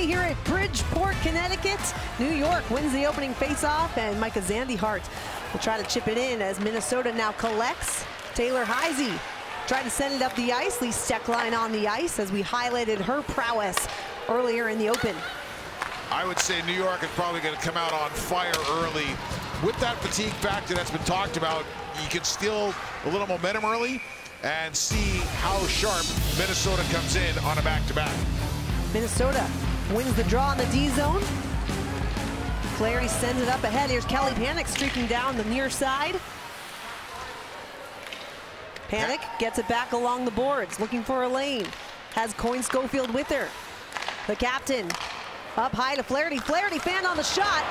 today here at Bridgeport, Connecticut. New York wins the opening faceoff, and Micah Zandihart will try to chip it in as Minnesota now collects. Taylor Heise tried to send it up the ice. Lee Stecklein on the ice as we highlighted her prowess earlier in the open. I would say New York is probably going to come out on fire early. With that fatigue factor that's been talked about, you can steal a little momentum early and see how sharp Minnesota comes in on a back-to-back. Minnesota wins the draw in the D zone. Flaherty sends it up ahead. Here's Kelly Panik streaking down the near side. Panik gets it back along the boards, looking for a lane. Has Coyne Schofield with her. The captain up high to Flaherty. Flaherty fanned on the shot.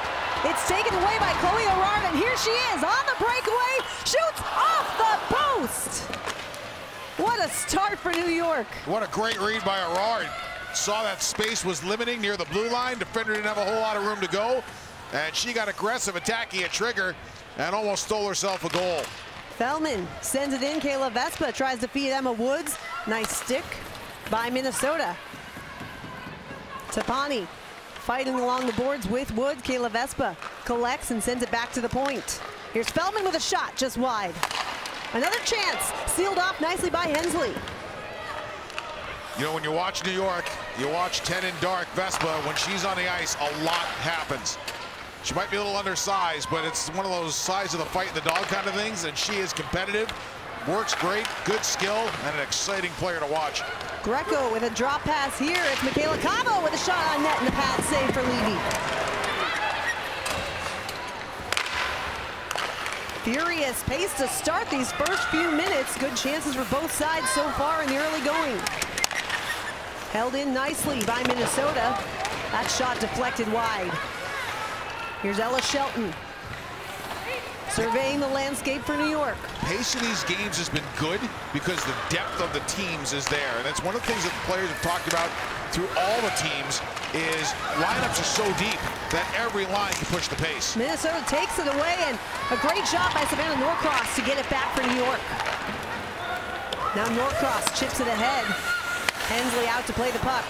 It's taken away by Chloe O'Rard, and here she is on the breakaway. Shoots off the post. What a start for New York. What a great read by O'Rard. Saw that space was limiting near the blue line. Defender didn't have a whole lot of room to go. And she got aggressive, attacking a trigger, and almost stole herself a goal. Feldman sends it in. Kayla Vespa tries to feed Emma Woods. Nice stick by Minnesota. Tapani fighting along the boards with Woods. Kayla Vespa collects and sends it back to the point. Here's Feldman with a shot just wide. Another chance, sealed off nicely by Hensley. You know, when you watch New York, you watch 10 in dark. Vespa, when she's on the ice, a lot happens. She might be a little undersized, but it's one of those size of the fight and the dog kind of things, and she is competitive, works great, good skill, and an exciting player to watch. Greco with a drop pass here. It's Michaela Cabo with a shot on net and the pad save for Levy. Furious pace to start these first few minutes. Good chances for both sides so far in the early going. Held in nicely by Minnesota. That shot deflected wide. Here's Ella Shelton surveying the landscape for New York. Pace of these games has been good because the depth of the teams is there. And that's one of the things that the players have talked about through all the teams is lineups are so deep that every line can push the pace. Minnesota takes it away, and a great job by Savannah Norcross to get it back for New York. Now Norcross chips it ahead. Hensley out to play the puck.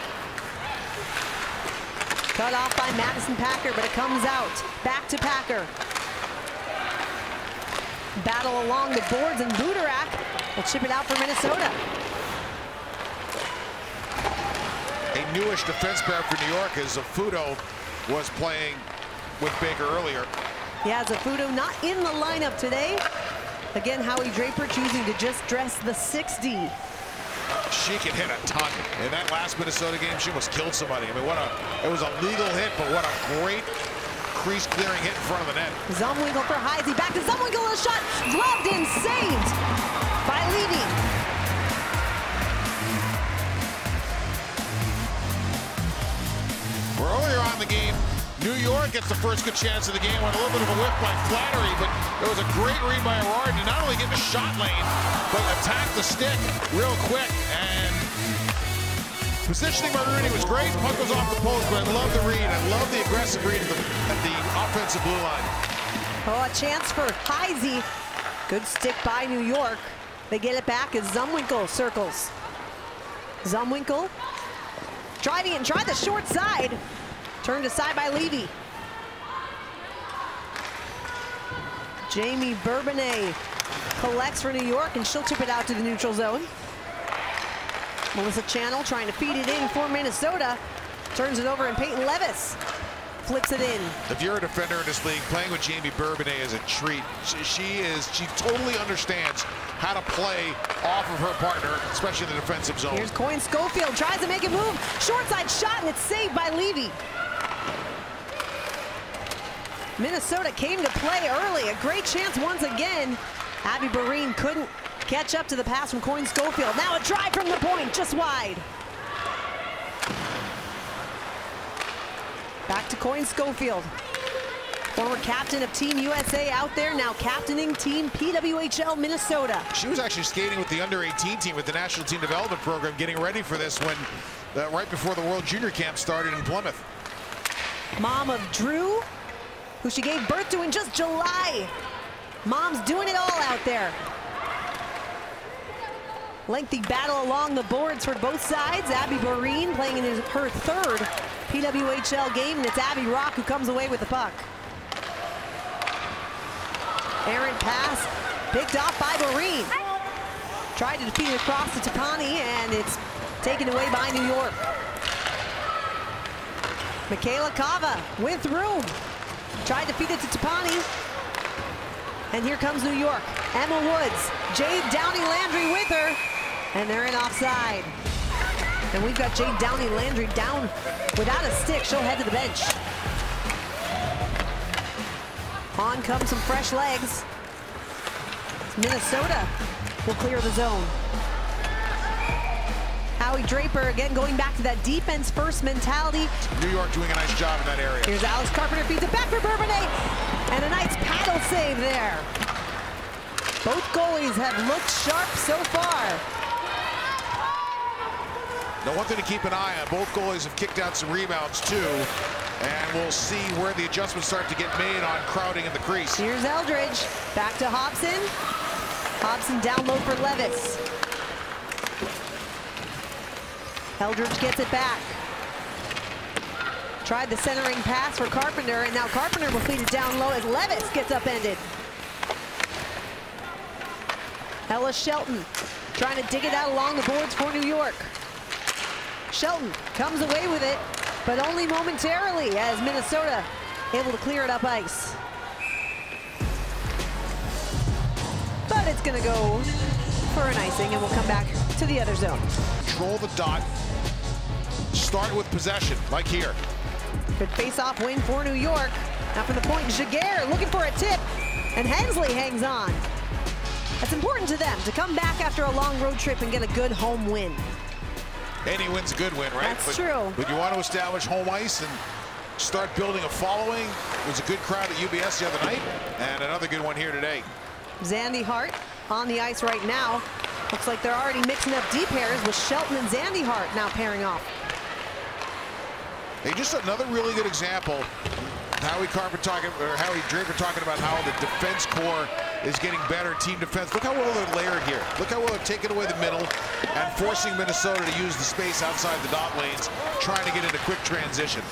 Cut off by Madison Packer, but it comes out. Back to Packer. Battle along the boards, and Budarak will chip it out for Minnesota. A newish defense pair for New York as Zafudo was playing with Baker earlier. Yeah, Zafudo not in the lineup today. Again, Howie Draper choosing to just dress the 6D. She can hit a ton. In that last Minnesota game, she almost killed somebody. I mean, it was a legal hit, but what a great crease clearing hit in front of the net. Zumwinkle for Heise. Back to Zumwinkle with a shot. Gloved and saved by Levy. Earlier on in the game, New York gets the first good chance of the game on a little bit of a whip by Flattery, but it was a great read by O'Rard to not only get in the shot lane, but attack the stick real quick. And positioning by Rooney was great. Puck was off the post, but I love the read. I love the aggressive read at the offensive blue line. Oh, a chance for Heise. Good stick by New York. They get it back as Zumwinkle circles. Zumwinkle driving and tried the short side. Turned aside by Levy. Jamie Bourbonnais collects for New York, and she'll chip it out to the neutral zone. Melissa Channel trying to feed it in for Minnesota. Turns it over, and Peyton Levis flips it in. If you're a defender in this league, playing with Jamie Bourbonnais is a treat. She totally understands how to play off of her partner, especially in the defensive zone. Here's Coyne Schofield, tries to make a move. Short side shot, and it's saved by Levy. Minnesota came to play early. A great chance once again. Abby Barine couldn't catch up to the pass from Coyne Schofield. Now a drive from the point, just wide. Back to Coyne Schofield. Former captain of Team USA out there, now captaining Team PWHL Minnesota. She was actually skating with the under-18 team with the National Team Development Program, getting ready for this when right before the World Junior Camp started in Plymouth. Mom of Drew, who she gave birth to in just July. Mom's doing it all out there. Lengthy battle along the boards for both sides. Abby Barine playing in her third PWHL game, and it's Abby Rock who comes away with the puck. Errant pass, picked off by Boreen. Tried to defeat it across to Tapani, and it's taken away by New York. Michaela Cava with room. Tried to feed it to Tapani. And here comes New York. Emma Woods, Jade Downey-Landry with her, and they're in offside. And we've got Jade Downey-Landry down without a stick. She'll head to the bench. On comes some fresh legs. Minnesota will clear the zone. Howie Draper again going back to that defense first mentality. New York doing a nice job in that area. Here's Alex Carpenter, feeds it back for Bourbonnais, and a nice paddle save there. Both goalies have looked sharp so far. Now, one thing to keep an eye on, both goalies have kicked out some rebounds too, and we'll see where the adjustments start to get made on crowding in the crease. Here's Eldridge, back to Hobson. Hobson down low for Levis. Eldridge gets it back. Tried the centering pass for Carpenter, and now Carpenter will feed it down low as Levis gets upended. Ella Shelton trying to dig it out along the boards for New York. Shelton comes away with it, but only momentarily as Minnesota able to clear it up ice. But it's gonna go for an icing, and we'll come back to the other zone. Control the dot. Start with possession, like here. Good face-off win for New York. Now from the point, Jaguar looking for a tip, and Hensley hangs on. That's important to them, to come back after a long road trip and get a good home win. Any win's a good win, right? That's true. But you want to establish home ice and start building a following. It was a good crowd at UBS the other night, and another good one here today. Zandy Hart on the ice right now. Looks like they're already mixing up D pairs with Shelton and Zandy Hart now pairing off. Hey, just another really good example. Howie Draper talking about how the defense core is getting better, team defense. Look how well they're layered here. Look how well they're taking away the middle and forcing Minnesota to use the space outside the dot lanes, trying to get into quick transition.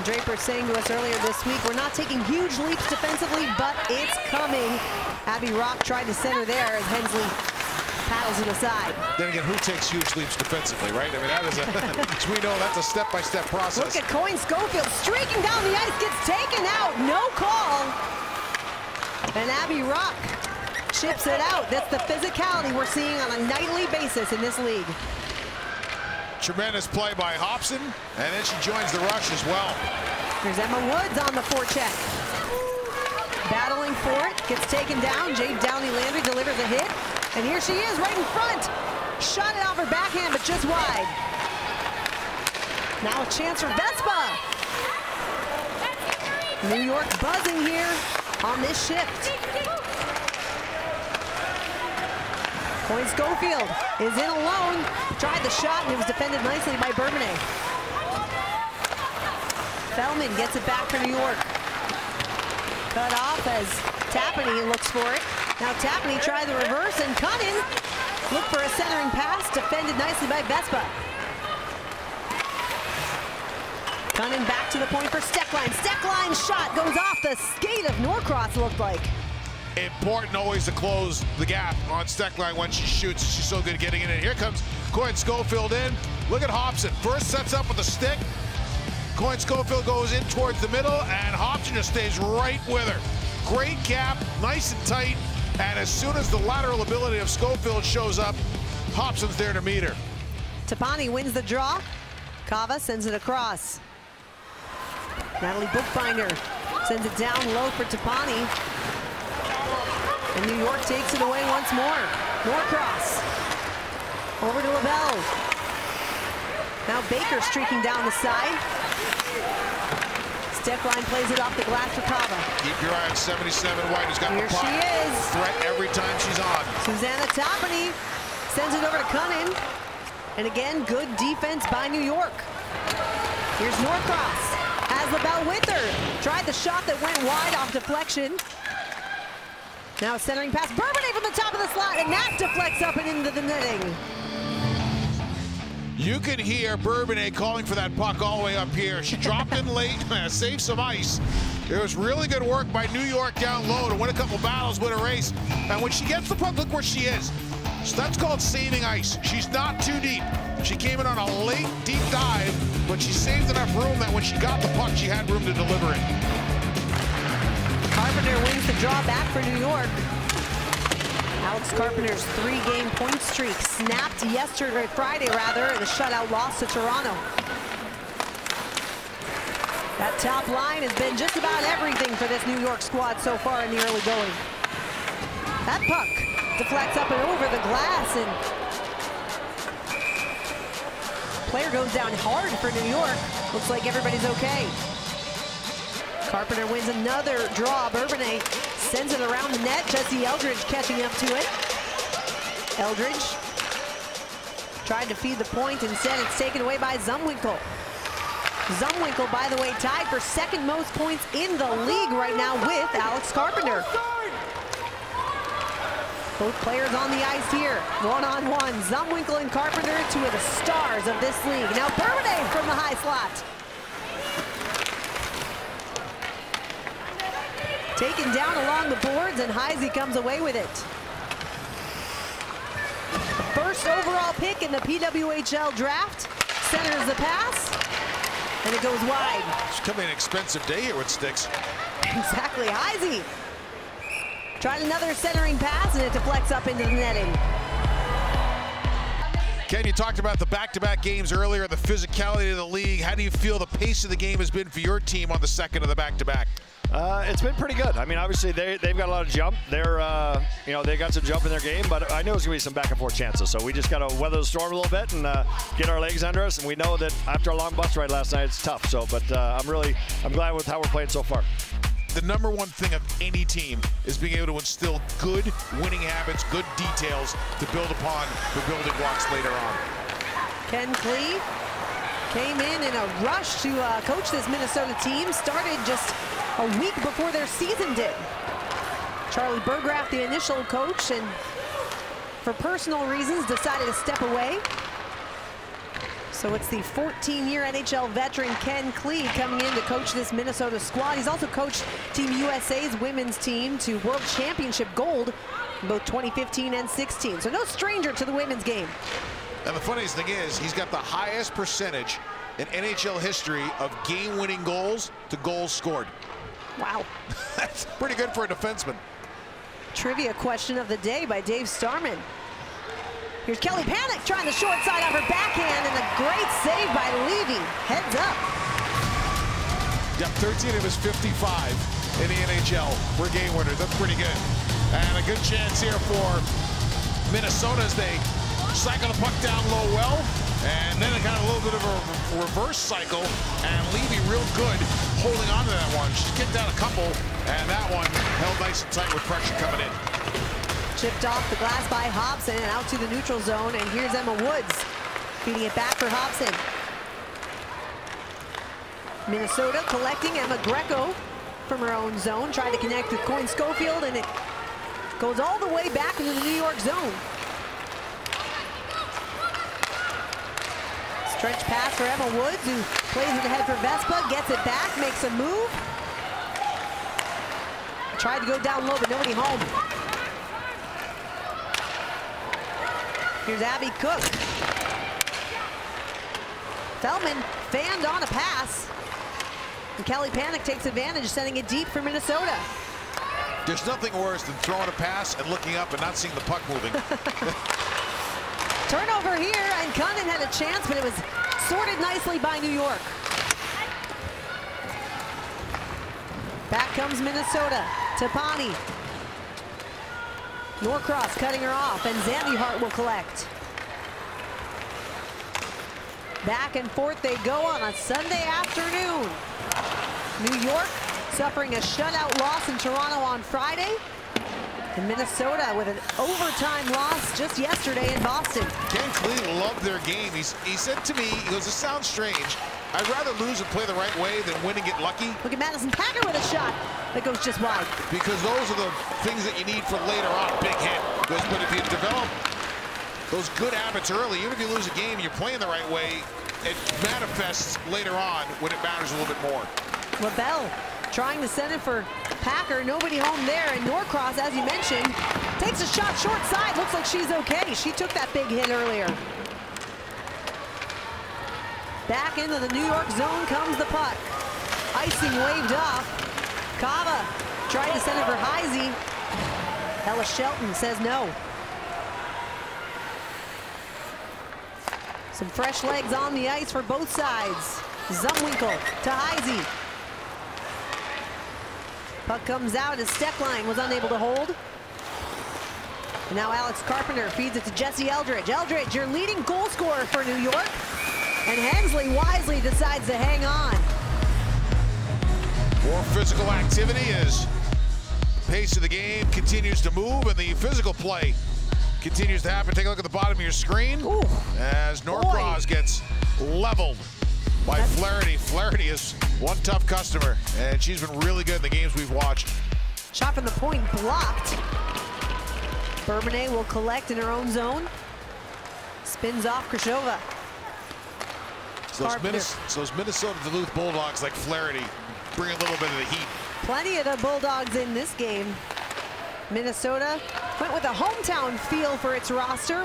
Draper saying to us earlier this week, we're not taking huge leaps defensively, but it's coming. Abby Rock tried to center there as Hensley paddles it aside. Then again, who takes huge leaps defensively, right? I mean, that is a, as we know, that's a step-by-step process. Look at Coyne Schofield streaking down the ice, gets taken out, no call. And Abby Rock chips it out. That's the physicality we're seeing on a nightly basis in this league. Tremendous play by Hobson, and then she joins the rush as well. There's Emma Woods on the forecheck. Battling for it, gets taken down. Jade Downey-Landry delivers a hit. And here she is right in front. Shot it off her backhand, but just wide. Now a chance for Vespa. New York buzzing here on this shift. Coyne Schofield is in alone. Tried the shot, and it was defended nicely by Bourbonnais. Fellman gets it back for New York. Cut off as Tapani looks for it. Now Tapani tried the reverse, and Cunnin looked for a centering pass, defended nicely by Vespa. Cunnin back to the point for Steckline. Steckline's shot goes off the skate of Norcross, looked like. Important always to close the gap on Steckline when she shoots. She's so good at getting in it. Here comes Coyne Schofield in. Look at Hobson. First sets up with a stick. Coyne Schofield goes in towards the middle, and Hobson just stays right with her. Great gap, nice and tight, and as soon as the lateral ability of Schofield shows up, Hobson's there to meet her. Tapani wins the draw. Cava sends it across. Natalie Bookbinder sends it down low for Tapani. And New York takes it away once more. Norcross over to LaBelle. Now Baker streaking down the side. Steckline plays it off the glass for Cava. Keep your eye on 77 White, who's got Here the puck. she is. Threat every time she's on. Susanna Tapani sends it over to Cunnin. And again, good defense by New York. Here's Norcross. Has LaBelle with her. Tried the shot that went wide off deflection. Now a centering pass. Bourbonnais from the top of the slot, and that deflects up and into the netting. You could hear Bourbonnais calling for that puck all the way up here. She dropped in late, saved some ice. It was really good work by New York down low to win a couple battles, win a race. And when she gets the puck, look where she is. So that's called saving ice. She's not too deep. She came in on a late, deep dive, but she saved enough room that when she got the puck, she had room to deliver it. Carpenter wins the draw back for New York. Alex Carpenter's 3-game point streak snapped Friday, the shutout loss to Toronto. That top line has been just about everything for this New York squad so far in the early going. That puck deflects up and over the glass, and player goes down hard for New York. Looks like everybody's okay. Carpenter wins another draw. Bourbonnais sends it around the net. Jesse Eldridge catching up to it. Eldridge tried to feed the point. Instead, it's taken away by Zumwinkle. Zumwinkle, by the way, tied for second most points in the league right now with Alex Carpenter. Both players on the ice here, one-on-one. Zumwinkle and Carpenter, two of the stars of this league. Now Bourbonnais from the high slot. Taken down along the boards, and Heisey comes away with it. The first overall pick in the PWHL draft centers the pass, and it goes wide. It's coming an expensive day here with sticks. Exactly, Heisey tried another centering pass, and it deflects up into the netting. Ken, you talked about the back-to-back games earlier, the physicality of the league. How do you feel the pace of the game has been for your team on the second of the back-to-back? It's been pretty good. I mean, obviously they've got a lot of jump. They're they got some jump in their game, but I knew it was gonna be some back and forth chances. So we just got to weather the storm a little bit and get our legs under us. And we know that after a long bus ride last night, it's tough. So, but I'm glad with how we're playing so far. The number one thing of any team is being able to instill good winning habits, good details to build upon the building blocks later on. Ken Klee came in a rush to coach this Minnesota team. Started just a week before their season did. Charlie Burgraff, the initial coach, and for personal reasons decided to step away. So it's the 14-year NHL veteran Ken Klee coming in to coach this Minnesota squad. He's also coached Team USA's women's team to World Championship gold in both 2015 and 16. So no stranger to the women's game. And the funniest thing is, he's got the highest percentage in NHL history of game-winning goals to goals scored. Wow. That's pretty good for a defenseman. Trivia question of the day by Dave Starman. Here's Kelly Panik trying the short side of her backhand, and a great save by Levy. Heads up. Yep, 13 of his 55 in the NHL were game winners. That's pretty good. And a good chance here for Minnesota as they cycle the puck down low well, and then it got a little bit of a reverse cycle, and Levy real good holding on to that one. She's kicked out a couple, and that one held nice and tight with pressure coming in. Chipped off the glass by Hobson and out to the neutral zone, and here's Emma Woods feeding it back for Hobson. Minnesota collecting. Emma Greco from her own zone tried to connect with Coyne Schofield, and it goes all the way back into the New York zone. Stretch pass for Emma Woods, who plays it ahead for Vespa, gets it back, makes a move. Tried to go down low, but nobody home. Here's Abby Cook. Feldman fanned on a pass. And Kelly Panik takes advantage, sending it deep for Minnesota. There's nothing worse than throwing a pass and looking up and not seeing the puck moving. Turnover here, and Cunnin had a chance, but it was sorted nicely by New York. Back comes Minnesota. Tapani. Norcross cutting her off, and Zandihart will collect. Back and forth they go on a Sunday afternoon. New York suffering a shutout loss in Toronto on Friday. And Minnesota with an overtime loss just yesterday in Boston. Ken Klee loved their game. He said to me, he goes, "It sounds strange. I'd rather lose and play the right way than win and get lucky." Look at Madison Packer with a shot that goes just wide. Because those are the things that you need for later on. Big hit. But if you develop those good habits early, even if you lose a game, you're playing the right way, it manifests later on when it matters a little bit more. LaBelle trying to send it for Packer. Nobody home there. And Norcross, as you mentioned, takes a shot short side. Looks like she's okay. She took that big hit earlier. Back into the New York zone comes the puck. Icing waved off. Cava trying to send it for Heisey. Ella Shelton says no. Some fresh legs on the ice for both sides. Zumwinkle to Heisey. Puck comes out as Steckline was unable to hold. And now Alex Carpenter feeds it to Jesse Eldridge. Eldridge, your leading goal scorer for New York. And Hensley wisely decides to hang on. More physical activity as the pace of the game continues to move and the physical play continues to happen. Take a look at the bottom of your screen. Ooh, as Norcross gets leveled by Flaherty. Flaherty is one tough customer, and she's been really good in the games we've watched. Shot from the point blocked. Bourbonnais will collect in her own zone. Spins off Krishova. So those Minnesota Duluth Bulldogs like Flaherty bring a little bit of the heat. Plenty of the Bulldogs in this game. Minnesota went with a hometown feel for its roster.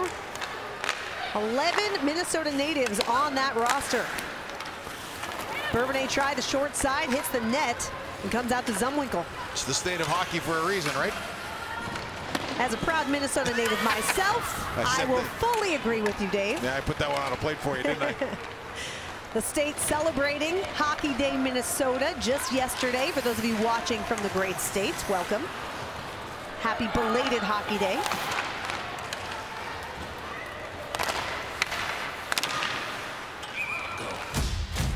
11 Minnesota natives on that roster. Bourbonnais tried the short side, hits the net, and comes out to Zumwinkle. It's the state of hockey for a reason, right? As a proud Minnesota native myself, I will fully agree with you, Dave. Yeah, I put that one on a plate for you, didn't I? The state celebrating Hockey Day Minnesota just yesterday. For those of you watching from the great states, welcome. Happy belated Hockey Day.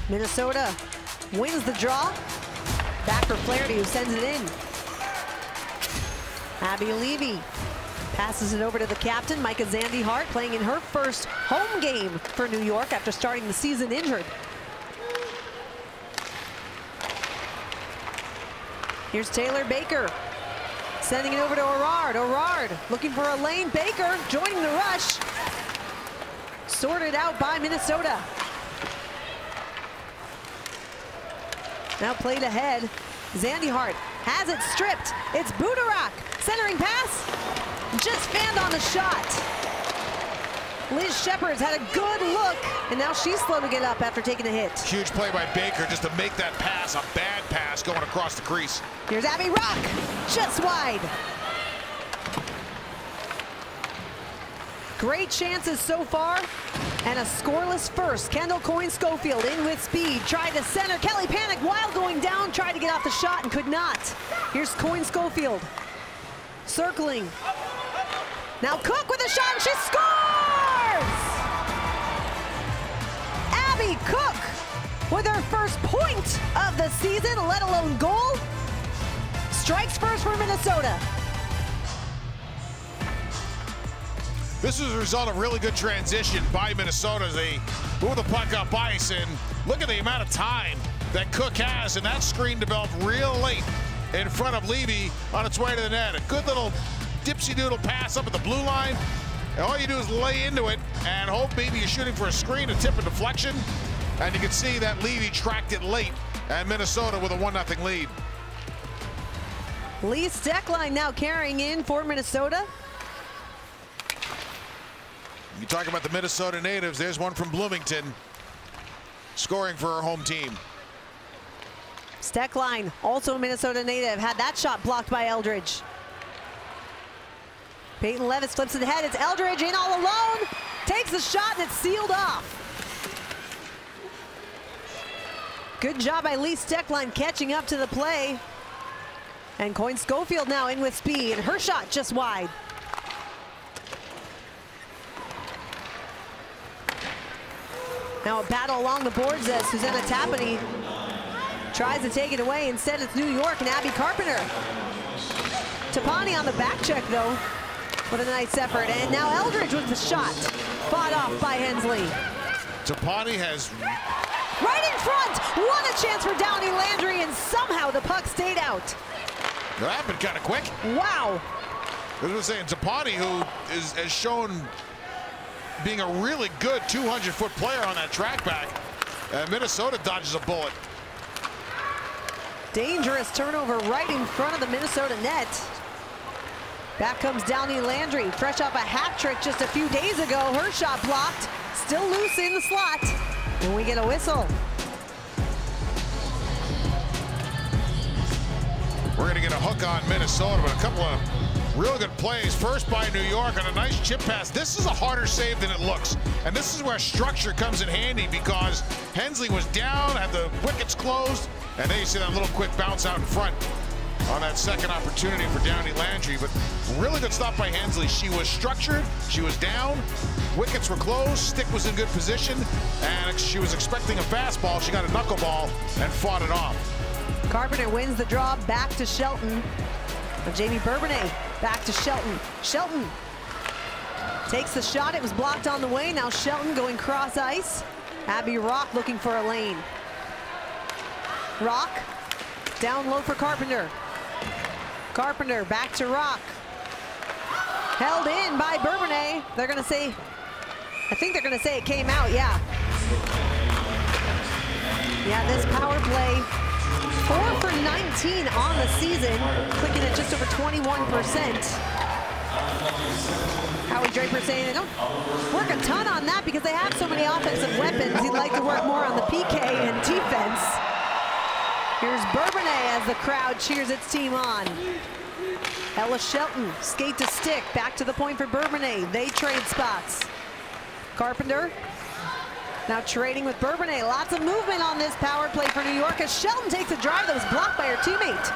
Minnesota wins the draw. Back for Flaherty, who sends it in. Abby Levy passes it over to the captain, Micah Zandy-Hart, playing in her first home game for New York after starting the season injured. Here's Taylor Baker, sending it over to Orard. Orard looking for a lane. Baker joining the rush. Sorted out by Minnesota. Now played ahead. Zandy-Hart has it stripped. It's Budarak. Centering pass. Just fanned on the shot. Liz Shepard's had a good look, and now she's slow to get up after taking a hit. Huge play by Baker just to make that pass, a bad pass going across the crease. Here's Abby Rock, just wide. Great chances so far, and a scoreless first. Kendall Coyne-Schofield in with speed, tried to center. Kelly Panic while going down, tried to get off the shot and could not. Here's Coyne-Schofield, circling. Now Cook with a shot, and she scores! Abby Cook with her first point of the season, let alone goal. Strikes first for Minnesota. This is a result of really good transition by Minnesota as they move the puck up ice, and look at the amount of time that Cook has, and that screen developed real late in front of Levy on its way to the net. A good little dipsy-doodle pass up at the blue line, and all you do is lay into it and hope maybe you're shooting for a screen, a tip, a deflection, and you can see that Levy tracked it late, and Minnesota with a 1-0 lead. Lee Steckline now carrying in for Minnesota. You talk about the Minnesota natives, there's one from Bloomington scoring for her home team. Steckline, also a Minnesota native, had that shot blocked by Eldridge. Peyton Levis flips it ahead. It's Eldridge in all alone. Takes the shot and it's sealed off. Good job by Lee Steckline catching up to the play. And Coyne-Schofield now in with speed. And her shot just wide. Now a battle along the boards as Susanna Tapani tries to take it away. Instead it's New York and Abby Carpenter. Tapani on the back check though. What a nice effort. And now Eldridge with the shot. Fought off by Hensley. Tapani has... Right in front! What a chance for Downey Landry, and somehow the puck stayed out. That happened kind of quick. Wow. I was saying, Tapani, who has shown being a really good 200-foot player on that track back. And Minnesota dodges a bullet. Dangerous turnover right in front of the Minnesota net. Back comes Downey Landry, fresh off a hat trick just a few days ago. Her shot blocked, still loose in the slot. And we get a whistle. We're going to get a hook on Minnesota, but a couple of real good plays. First by New York on a nice chip pass. This is a harder save than it looks. And this is where structure comes in handy, because Hensley was down, had the wickets closed, and then you see that little quick bounce out in front on that second opportunity for Downey Landry. But really good stop by Hensley. She was structured, she was down, wickets were closed, stick was in good position, and she was expecting a fastball. She got a knuckleball and fought it off. Carpenter wins the draw back to Shelton. Jamie Bourbonnais back to Shelton. Shelton takes the shot. It was blocked on the way. Now Shelton going cross ice. Abby Rock looking for a lane. Rock down low for Carpenter. Carpenter back to Rock. Held in by Bourbonnais. They're going to say, I think they're going to say it came out, yeah. Yeah, this power play, 4 for 19 on the season, clicking at just over 21%. Howie Draper saying they don't work a ton on that because they have so many offensive weapons. He'd like to work more on the PK and defense. Here's Bourbonnais as the crowd cheers its team on. Ella Shelton, skate to stick, back to the point for Bourbonnais. They trade spots. Carpenter now trading with Bourbonnais. Lots of movement on this power play for New York as Shelton takes a drive that was blocked by her teammate.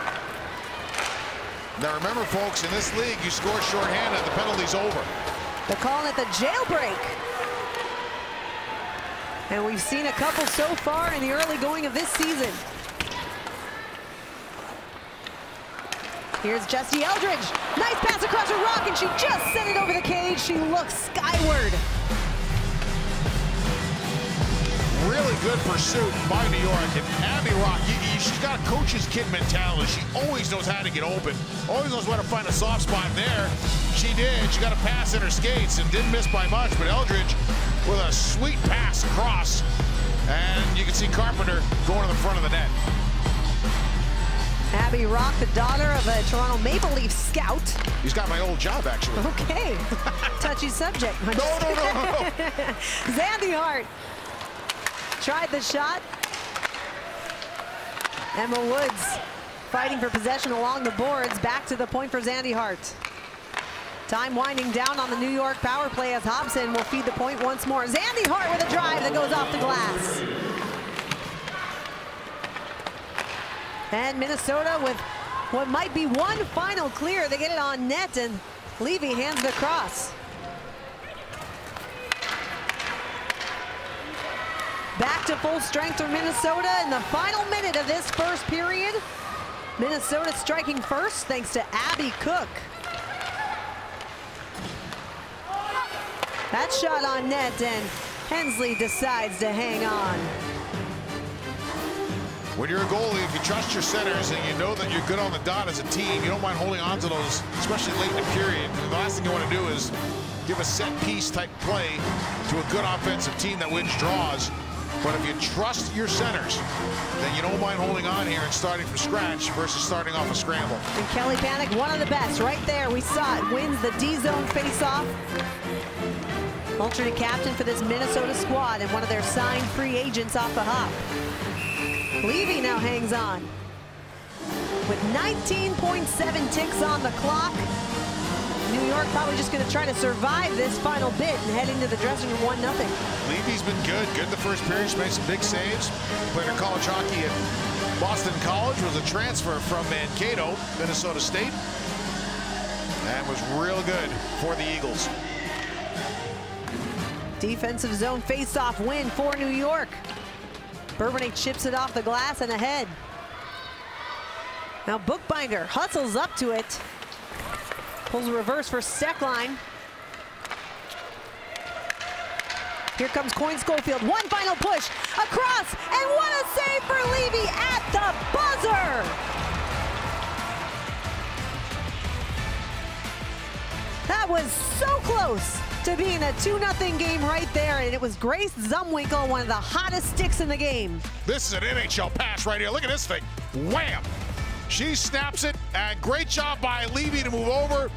Now remember, folks, in this league, you score shorthanded, the penalty's over. They're calling it the jailbreak. And we've seen a couple so far in the early going of this season. Here's Jessie Eldridge. Nice pass across her Rock, and she just sent it over the cage. She looks skyward. Really good pursuit by New York. And Abby Rock, she's got a coach's kid mentality. She always knows how to get open. Always knows where to find a soft spot there. She did. She got a pass in her skates and didn't miss by much. But Eldridge with a sweet pass across. And you can see Carpenter going to the front of the net. Abby Rock, the daughter of a Toronto Maple Leaf scout. He's got my old job, actually. Okay. Touchy subject. No. Zandy Hart tried the shot. Emma Woods fighting for possession along the boards. Back to the point for Zandy Hart. Time winding down on the New York power play as Hobson will feed the point once more. Zandy Hart with a drive that goes off the glass. And Minnesota with what might be one final clear. They get it on net, and Levy hands it across. Back to full strength for Minnesota in the final minute of this first period. Minnesota striking first thanks to Abby Cook. That shot on net, and Hensley decides to hang on. When you're a goalie, if you trust your centers and you know that you're good on the dot as a team, you don't mind holding on to those, especially late in the period. And the last thing you want to do is give a set piece type play to a good offensive team that wins draws. But if you trust your centers, then you don't mind holding on here and starting from scratch versus starting off a scramble. And Kelly Panic, one of the best right there. We saw it, wins the D-zone face-off. Alternate captain for this Minnesota squad and one of their signed free agents off the hop. Levy now hangs on. With 19.7 ticks on the clock, New York probably just going to try to survive this final bit and head into the dressing room 1-0. Levy's been good in the first period. She's made some big saves. Played her college hockey at Boston College. Was a transfer from Mankato, Minnesota State. And was real good for the Eagles. Defensive zone face-off win for New York. Bourbonnais chips it off the glass and ahead. Now Bookbinder hustles up to it. Pulls a reverse for Steckline. Here comes Coyne Schofield. One final push across, and what a save for Levy at the buzzer! That was so close. to being a 2-0 game right there, and it was Grace Zumwinkle, one of the hottest sticks in the game. This is an NHL pass right here. Look at this thing. Wham! She snaps it, and great job by Levy to move over.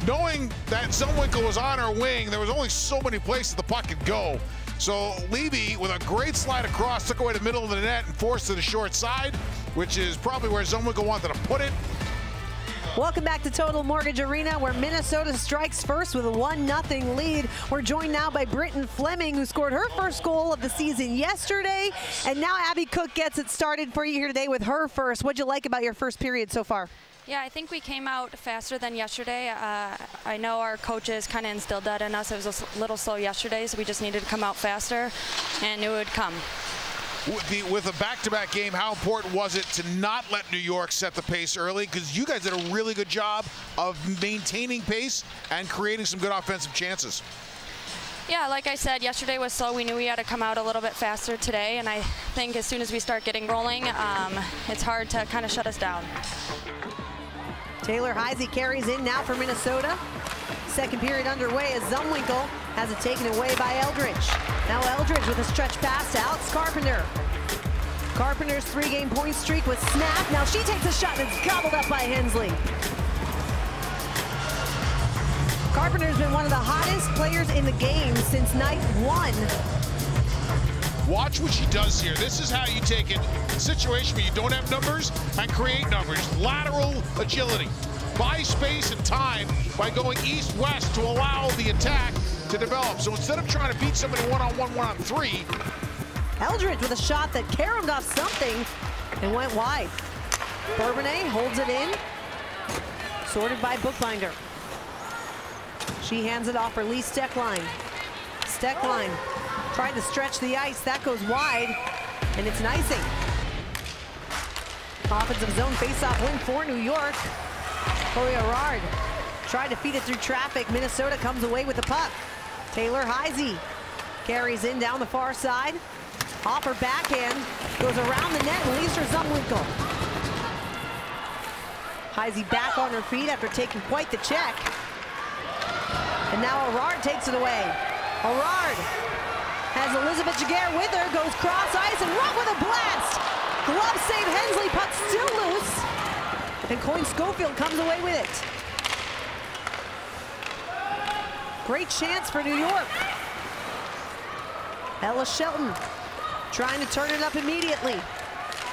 Knowing that Zumwinkle was on her wing, there was only so many places the puck could go. So Levy, with a great slide across, took away the middle of the net and forced to the short side, which is probably where Zumwinkle wanted to put it. Welcome back to Total Mortgage Arena, where Minnesota strikes first with a 1-0 lead. We're joined now by Britton Fleming, who scored her first goal of the season yesterday. And now Abby Cook gets it started for you here today with her first. What'd you like about your first period so far? Yeah, I think we came out faster than yesterday. I know our coaches kind of instilled that in us. It was a little slow yesterday, so we just needed to come out faster and knew it would come. With a back-to-back game, how important was it to not let New York set the pace early? Because you guys did a really good job of maintaining pace and creating some good offensive chances. Yeah, like I said, yesterday was slow. We knew we had to come out a little bit faster today, and I think as soon as we start getting rolling, it's hard to kind of shut us down. Taylor Heise carries in now for Minnesota. Second period underway as Zumwinkle has it taken away by Eldridge. Now Eldridge with a stretch pass to Alex Carpenter. Carpenter's 3-game point streak was snapped. Now she takes a shot and it's gobbled up by Hensley. Carpenter's been one of the hottest players in the game since night 1. Watch what she does here. This is how you take a situation where you don't have numbers and create numbers. Lateral agility. Buy space and time by going east-west to allow the attack to develop. So instead of trying to beat somebody one-on-one, one-on-three. Eldridge with a shot that caromed off something and went wide. Bourbonnais holds it in. Sorted by Bookbinder. She hands it off for Lee Stecklein. Stecklein tried to stretch the ice. That goes wide, and it's an icing. Offensive zone faceoff win for New York. Chloe Arard tried to feed it through traffic. Minnesota comes away with the puck. Taylor Heise carries in down the far side. Off her backhand, goes around the net and leaves for Zumwinkle. Heise back on her feet after taking quite the check. And now Arard takes it away. Arard has Elizabeth Jaguar with her, goes cross ice and run with a blast. Glove save Hensley, puck still loose. And Coyne Schofield comes away with it. Great chance for New York. Ella Shelton trying to turn it up immediately.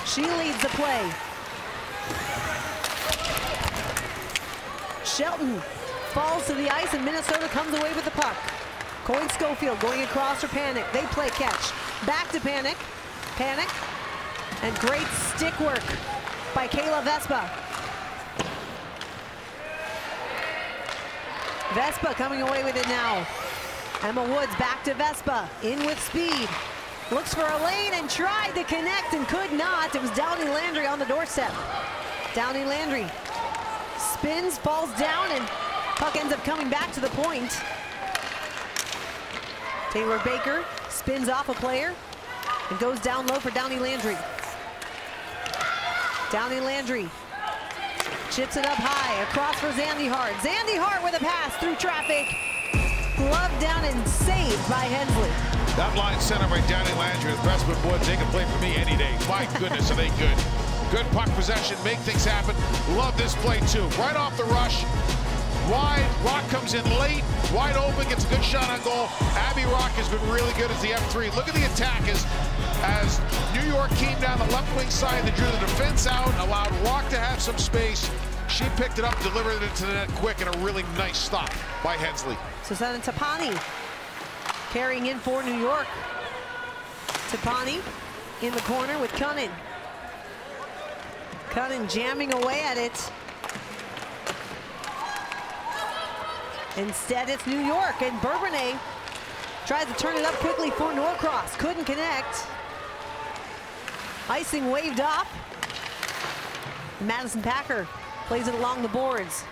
She leads the play. Shelton falls to the ice and Minnesota comes away with the puck. Coyne Schofield going across for Panik. They play catch. Back to Panik. Panik. And great stick work by Kayla Vespa. Vespa coming away with it now. Emma Woods back to Vespa. In with speed. Looks for a lane and tried to connect and could not. It was Downey Landry on the doorstep. Downey Landry spins, falls down, and puck ends up coming back to the point. Taylor Baker spins off a player and goes down low for Downey Landry. Downey Landry chips it up high, across for Zandy Hart. Zandy Hart with a pass through traffic. Glove down and saved by Hensley. That line center by Downey Landry with Vespa Woods, they can play for me any day. My goodness, are they good. Good puck possession, make things happen. Love this play too. Right off the rush, wide, Rock comes in late, wide open, gets a good shot on goal. Abby Rock has been really good as the F3. Look at the attack as New York came down the left wing side, they drew the defense out, allowed Rock to have some space. She picked it up, delivered it to the net quick, and a really nice stop by Hensley. Susanna Tapani carrying in for New York. Tapani in the corner with Cunnin. Cunnin jamming away at it. Instead, it's New York, and Bourbonnais tries to turn it up quickly for Norcross. Couldn't connect. Icing waved off. Madison Packer plays it along the boards.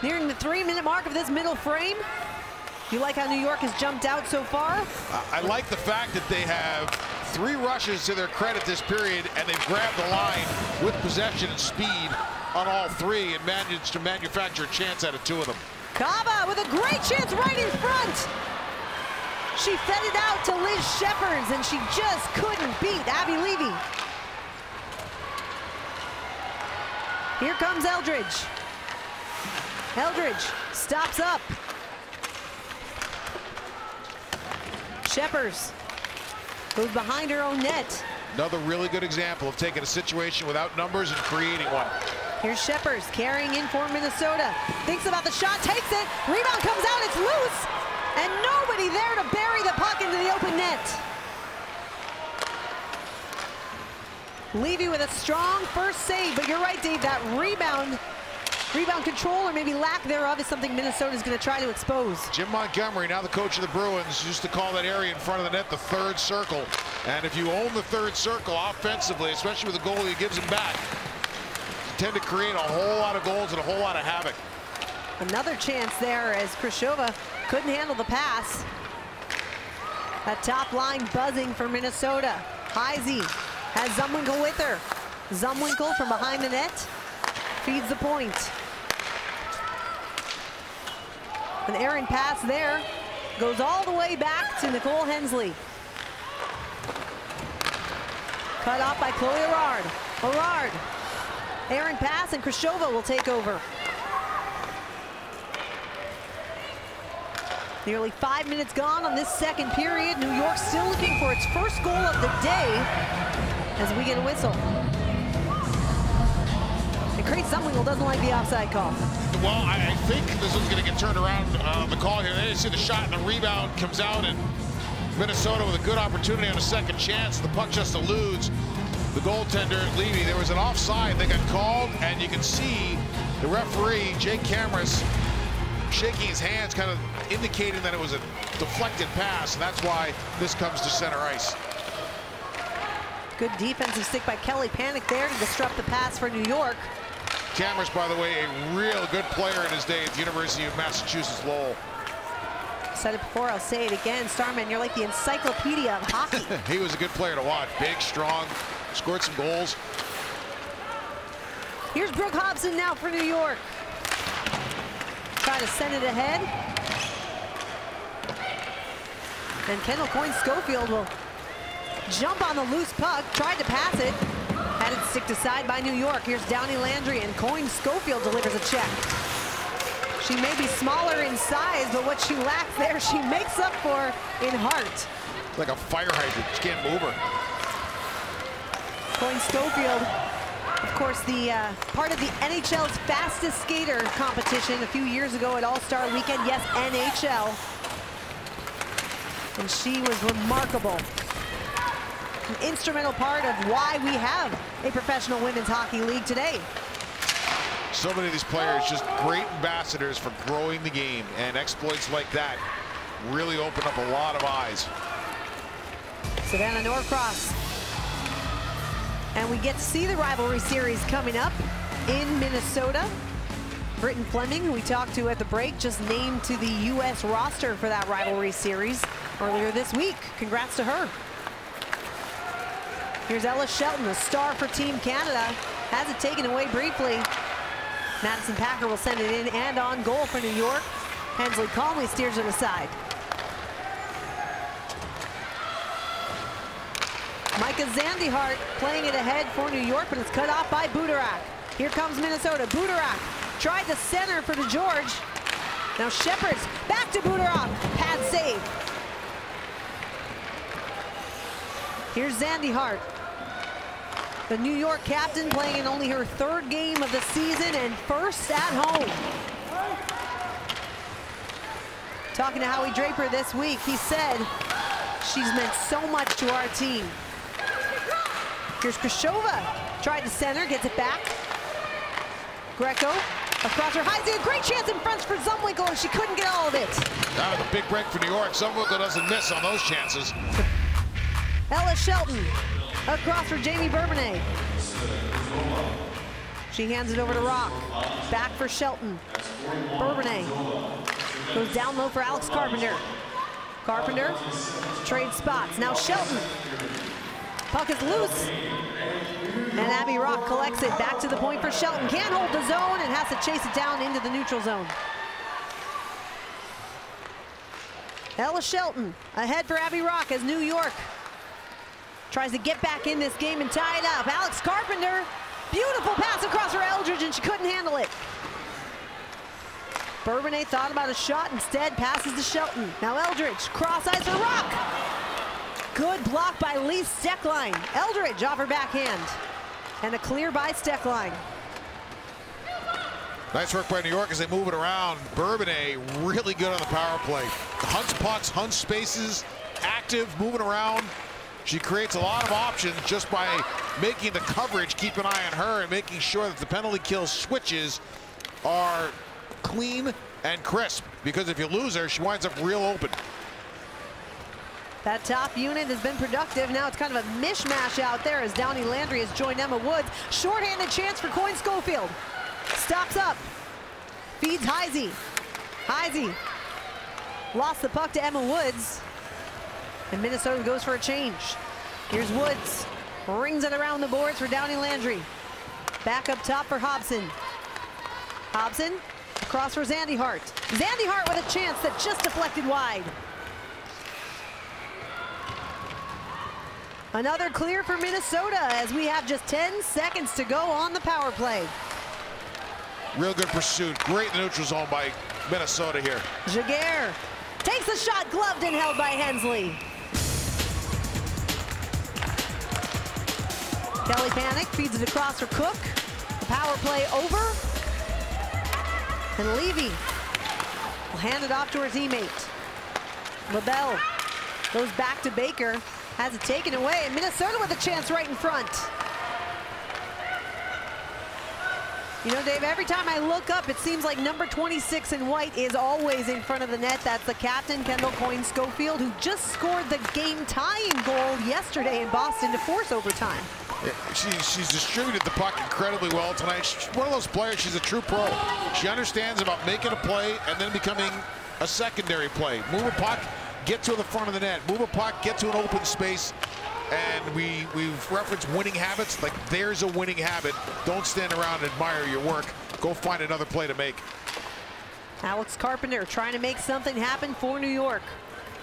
Nearing the 3-minute mark of this middle frame. You like how New York has jumped out so far? I like the fact that they have 3 rushes to their credit this period, and they've grabbed the line with possession and speed. on all three and managed to manufacture a chance out of two of them. Kaba with a great chance right in front. She fed it out to Liz Shepherds, and she just couldn't beat Abby Levy. Here comes Eldridge. Eldridge stops up. Shepherds goes behind her own net. Another really good example of taking a situation without numbers and creating one. Here's Shepherds carrying in for Minnesota. Thinks about the shot, takes it. Rebound comes out, it's loose. And nobody there to bury the puck into the open net. Levy with a strong first save, but you're right, Dave, that rebound control, or maybe lack thereof, is something Minnesota's going to try to expose. Jim Montgomery, now the coach of the Bruins, used to call that area in front of the net the third circle. And if you own the third circle offensively, especially with a goalie who gives them back, you tend to create a whole lot of goals and a whole lot of havoc. Another chance there as Krishova couldn't handle the pass. That top line buzzing for Minnesota. Heisey has Zumwinkle with her. Zumwinkle from behind the net feeds the point. An errant pass there goes all the way back to Nicole Hensley. Cut off by Chloe Arard. Arard, errant pass, and Krishova will take over. Nearly 5 minutes gone on this second period. New York still looking for its first goal of the day as we get a whistle. And Craig Zumwinkle doesn't like the offside call. Well, I think this is going to get turned around on the call here. They didn't see the shot, and the rebound comes out, and Minnesota with a good opportunity on a second chance. The puck just eludes the goaltender, Levy. There was an offside that got called, and you can see the referee, Jake Cameras, shaking his hands, kind of indicating that it was a deflected pass, and that's why this comes to center ice. Good defensive stick by Kelly Panic there to disrupt the pass for New York. Cameras, by the way, a real good player in his day at the University of Massachusetts Lowell. Said it before, I'll say it again. Starman, you're like the encyclopedia of hockey. He was a good player to watch. Big, strong, scored some goals. Here's Brooke Hobson now for New York. Try to send it ahead. And Kendall Coyne-Schofield will jump on the loose puck, tried to pass it, had it sticked aside by New York. Here's Downey Landry, and Coyne-Schofield delivers a check. She may be smaller in size, but what she lacks there, she makes up for in heart. Like a fire hydrant, she can't move her. Coyne-Schofield, of course, the part of the NHL's fastest skater competition a few years ago at All-Star Weekend. Yes, NHL. And she was remarkable. An instrumental part of why we have a professional women's hockey league today. So many of these players just great ambassadors for growing the game, and exploits like that really open up a lot of eyes. Savannah Norcross. And we get to see the rivalry series coming up in Minnesota. Britton Fleming, who we talked to at the break, just named to the U.S. roster for that rivalry series earlier this week. Congrats to her. Here's Ella Shelton, a star for Team Canada. Has it taken away briefly. Madison Packer will send it in and on goal for New York. Hensley calmly steers it aside. Micah Zandihart playing it ahead for New York, but it's cut off by Budarak. Here comes Minnesota. Budarak tried to center for DeGeorge. Now Shepherds back to Budarak. Pad save. Here's Zandihart. The New York captain playing in only her third game of the season and first at home. Talking to Howie Draper this week, he said she's meant so much to our team. Here's Krishova, tried to center, gets it back. Greco across her Heisey, a great chance in front for Zumwinkle, and she couldn't get all of it. Now the big break for New York. Zumwinkle doesn't miss on those chances. Ella Shelton across for Jamie Bourbonnais. She hands it over to Rock. Back for Shelton. Bourbonnais goes down low for Alex Carpenter. Carpenter trades spots. Now Shelton Puck is loose. And Abby Rock collects it. Back to the point for Shelton. Can't hold the zone and has to chase it down into the neutral zone. Ella Shelton ahead for Abby Rock as New York tries to get back in this game and tie it up. Alex Carpenter, beautiful pass across for Eldridge, and she couldn't handle it. Bourbonnais thought about a shot, instead passes to Shelton. Now Eldridge, cross ice for Rock. Good block by Lee Steckline. Eldridge off her backhand. And a clear by Steckline. Nice work by New York as they move it around. Bourbonnais really good on the power play. Hunts pucks, hunts spaces, active, moving around. She creates a lot of options just by making the coverage keep an eye on her and making sure that the penalty kill switches are clean and crisp. Because if you lose her, she winds up real open. That top unit has been productive. Now it's kind of a mishmash out there as Downey Landry has joined Emma Woods. Shorthanded chance for Coyne Schofield. Stops up, feeds Heisey. Heisey lost the puck to Emma Woods, and Minnesota goes for a change. Here's Woods, rings it around the boards for Downey Landry. Back up top for Hobson. Hobson across for Zandy Hart. Zandy Hart with a chance that just deflected wide. Another clear for Minnesota as we have just 10 seconds to go on the power play. Real good pursuit. Great in the neutral zone by Minnesota here. Jaguar takes a shot, gloved and held by Hensley. Kelly Panic feeds it across for Cook. The power play over. And Levy will hand it off to her teammate. LaBelle goes back to Baker. Has it taken away. And Minnesota with a chance right in front. You know, Dave, every time I look up, it seems like number 26 in white is always in front of the net. That's the captain, Kendall Coyne Schofield, who just scored the game-tying goal yesterday in Boston to force overtime. Yeah, she's distributed the puck incredibly well tonight. She's one of those players, she's a true pro. She understands about making a play and then becoming a secondary play. Move a puck, get to the front of the net. Move a puck, get to an open space. And we've referenced winning habits. Like, there's a winning habit. Don't stand around and admire your work. Go find another play to make. Alex Carpenter trying to make something happen for New York.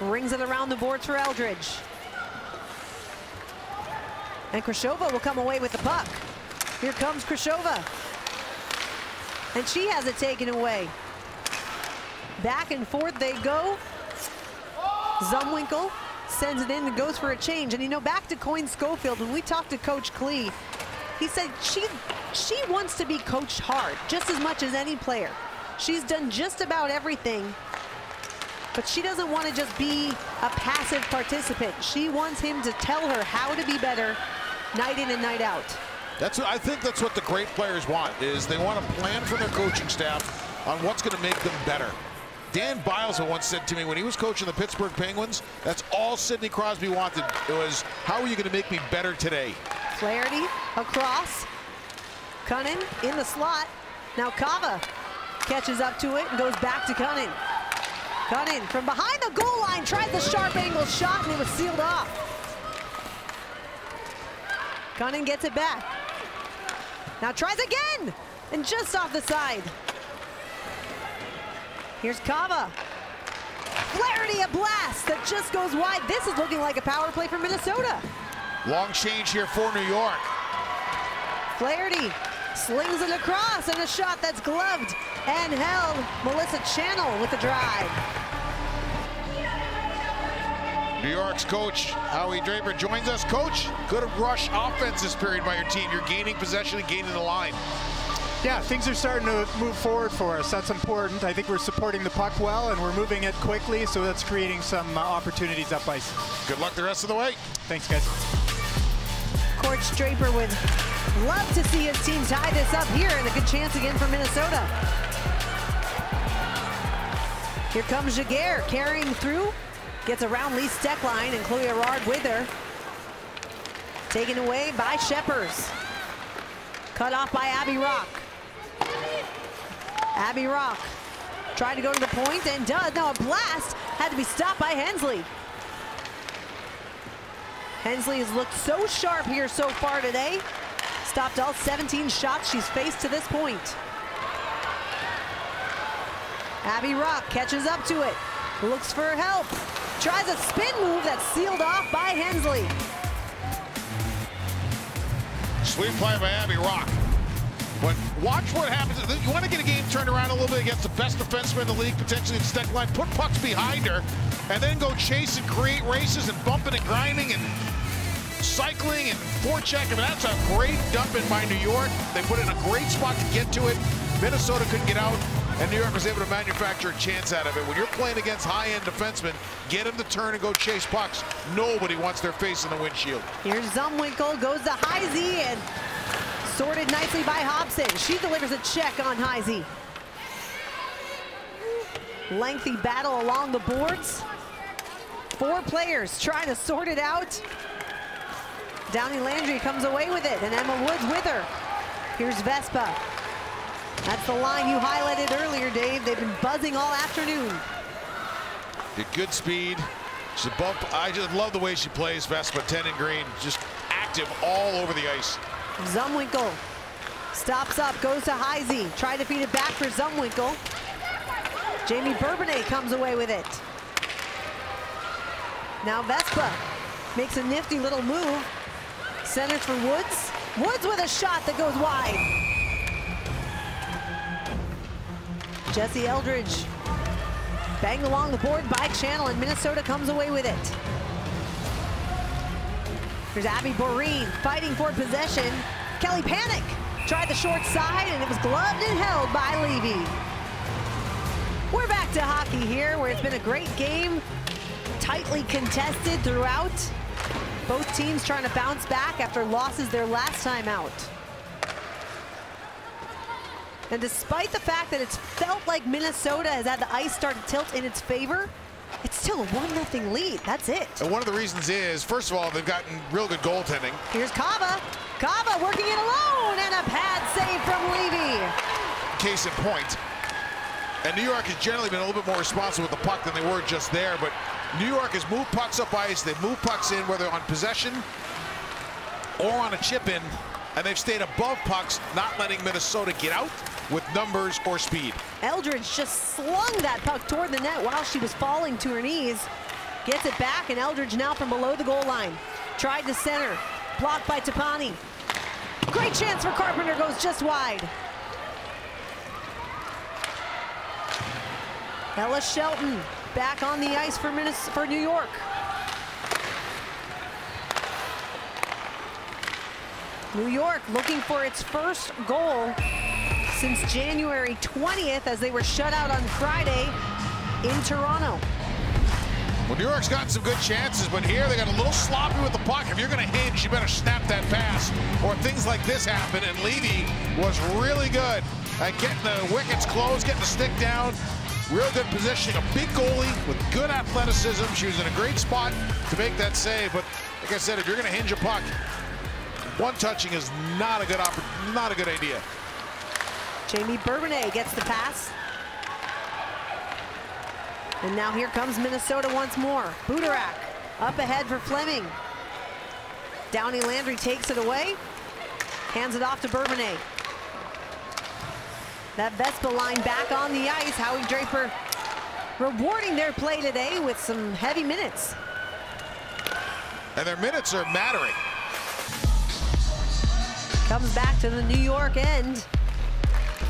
Rings it around the boards for Eldridge. And Krishova will come away with the puck. Here comes Krishova. And she has it taken away. Back and forth they go. Zumwinkle sends it in and goes for a change. And you know, back to Coyne Schofield, when we talked to Coach Klee, he said she wants to be coached hard just as much as any player. She's done just about everything, but she doesn't want to just be a passive participant. She wants him to tell her how to be better night in and night out. I think that's what the great players want, is they want to plan for their coaching staff on what's going to make them better. Dan Biles once said to me when he was coaching the Pittsburgh Penguins, that's all Sidney Crosby wanted. It was, how are you going to make me better today? Flaherty across. Cunnin in the slot. Now Kava catches up to it and goes back to Cunnin. Cunnin from behind the goal line tried the sharp angle shot and it was sealed off. Cunnin gets it back. Now tries again and just off the side. Here's Kava. Flaherty, a blast that just goes wide. This is looking like a power play for Minnesota. Long change here for New York. Flaherty slings it across and a shot that's gloved and held. Melissa Channel with the drive. New York's coach, Howie Draper, joins us. Coach, good rush offense this period by your team. You're gaining possession and gaining the line. Yeah, things are starting to move forward for us. That's important. I think we're supporting the puck well, and we're moving it quickly, so that's creating some opportunities up ice. Good luck the rest of the way. Thanks, guys. Coach Draper would love to see his team tie this up here, and a good chance again for Minnesota. Here comes Jaguar carrying through. Gets around Lee Steckline and Chloe Arard with her. Taken away by Scheppers. Cut off by Abby Rock. Abby Rock tried to go to the point and does. Now a blast had to be stopped by Hensley. Hensley has looked so sharp here so far today. Stopped all 17 shots she's faced to this point. Abby Rock catches up to it. Looks for help. Tries a spin move that's sealed off by Hensley. Sweet play by Abby Rock. But watch what happens. You want to get a game turned around a little bit against the best defenseman in the league, potentially in stick line. Put pucks behind her, and then go chase and create races and bumping and grinding and cycling and forecheck. I mean, that's a great dumping by New York. They put it in a great spot to get to it. Minnesota couldn't get out, and New York was able to manufacture a chance out of it. When you're playing against high-end defensemen, get them to turn and go chase pucks. Nobody wants their face in the windshield. Here's Zumwinkle, goes to Heisey, and sorted nicely by Hobson. She delivers a check on Heisey. Lengthy battle along the boards. 4 players trying to sort it out. Downey Landry comes away with it, and Emma Woods with her. Here's Vespa. That's the line you highlighted earlier, Dave. They've been buzzing all afternoon. Good speed. She's a bump. I just love the way she plays, Vespa, 10 in green. Just active all over the ice. Zumwinkle stops up, goes to Heisey. Try to feed it back for Zumwinkle. Jamie Bourbonnais comes away with it. Now Vespa makes a nifty little move. Centers for Woods. Woods with a shot that goes wide. Jesse Eldridge banged along the board by Channel, and Minnesota comes away with it. There's Abby Boreen fighting for possession. Kelly Panic tried the short side, and it was gloved and held by Levy. We're back to hockey here, where it's been a great game, tightly contested throughout. Both teams trying to bounce back after losses their last time out. And despite the fact that it's felt like Minnesota has had the ice start to tilt in its favor, it's still a 1-0 lead. That's it. And one of the reasons is, first of all, they've gotten real good goaltending. Here's Kava. Kava working it alone, and a pad save from Levy. Case in point. And New York has generally been a little bit more responsible with the puck than they were just there, but New York has moved pucks up ice. They've moved pucks in, whether on possession or on a chip in, and they've stayed above pucks, not letting Minnesota get out with numbers or speed. Eldridge just slung that puck toward the net while she was falling to her knees. Gets it back, and Eldridge now from below the goal line. Tried to center, blocked by Tapani. Great chance for Carpenter, goes just wide. Ella Shelton back on the ice for New York. New York looking for its first goal since January 20th, as they were shut out on Friday in Toronto. Well, New York's gotten some good chances, but here they got a little sloppy with the puck. If you're going to hinge, you better snap that pass, or things like this happen. And Levy was really good at getting the wickets closed, getting the stick down. Real good positioning, a big goalie with good athleticism. She was in a great spot to make that save. But like I said, if you're going to hinge a puck, one touching is not a good idea. Jamie Bourbonnais gets the pass. And now here comes Minnesota once more. Budarak up ahead for Fleming. Downey Landry takes it away, hands it off to Bourbonnais. That Vespa line back on the ice. Howie Draper rewarding their play today with some heavy minutes. And their minutes are mattering. Comes back to the New York end.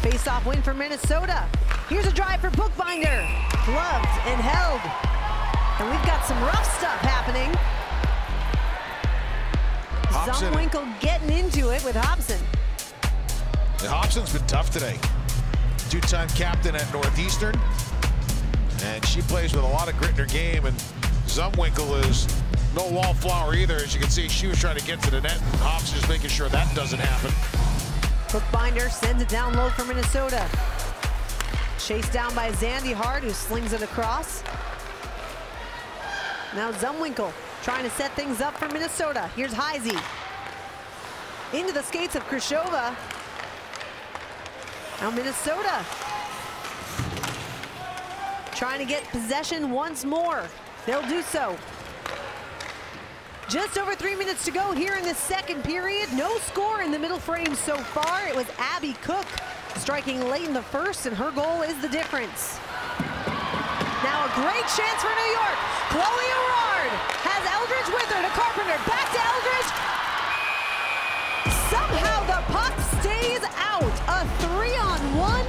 Face-off win for Minnesota. Here's a drive for Bookbinder. Gloved and held. And we've got some rough stuff happening. Hobson. Zumwinkle getting into it with Hobson. Yeah, Hobson's been tough today. Two-time captain at Northeastern. And she plays with a lot of grit in her game. And Zumwinkle is no wallflower either. As you can see, she was trying to get to the net. And Hobson just making sure that doesn't happen. Bookbinder sends it down low for Minnesota. Chased down by Zandy Hart, who slings it across. Now Zumwinkle trying to set things up for Minnesota. Here's Heisey. Into the skates of Krishova. Now Minnesota trying to get possession once more. They'll do so. Just over 3 minutes to go here in the second period. No score in the middle frame so far. It was Abby Cook striking late in the first, and her goal is the difference. Now a great chance for New York. Chloe Arard has Eldridge with her to Carpenter. Back to Eldridge. Somehow the puck stays out. A 3-on-1.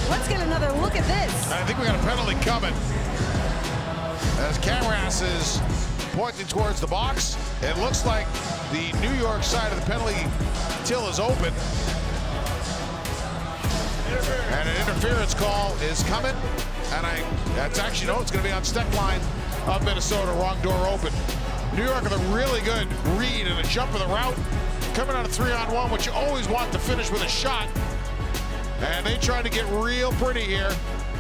Let's get another look at this. I think we got a penalty coming. As Camras is pointing towards the box, it looks like the New York side of the penalty till is open. And an interference call is coming. And that's actually, no, it's going to be on Steckline of Minnesota. Wrong door open. New York with a really good read and a jump of the route. Coming on a 3-on-1, which you always want to finish with a shot. And they trying to get real pretty here.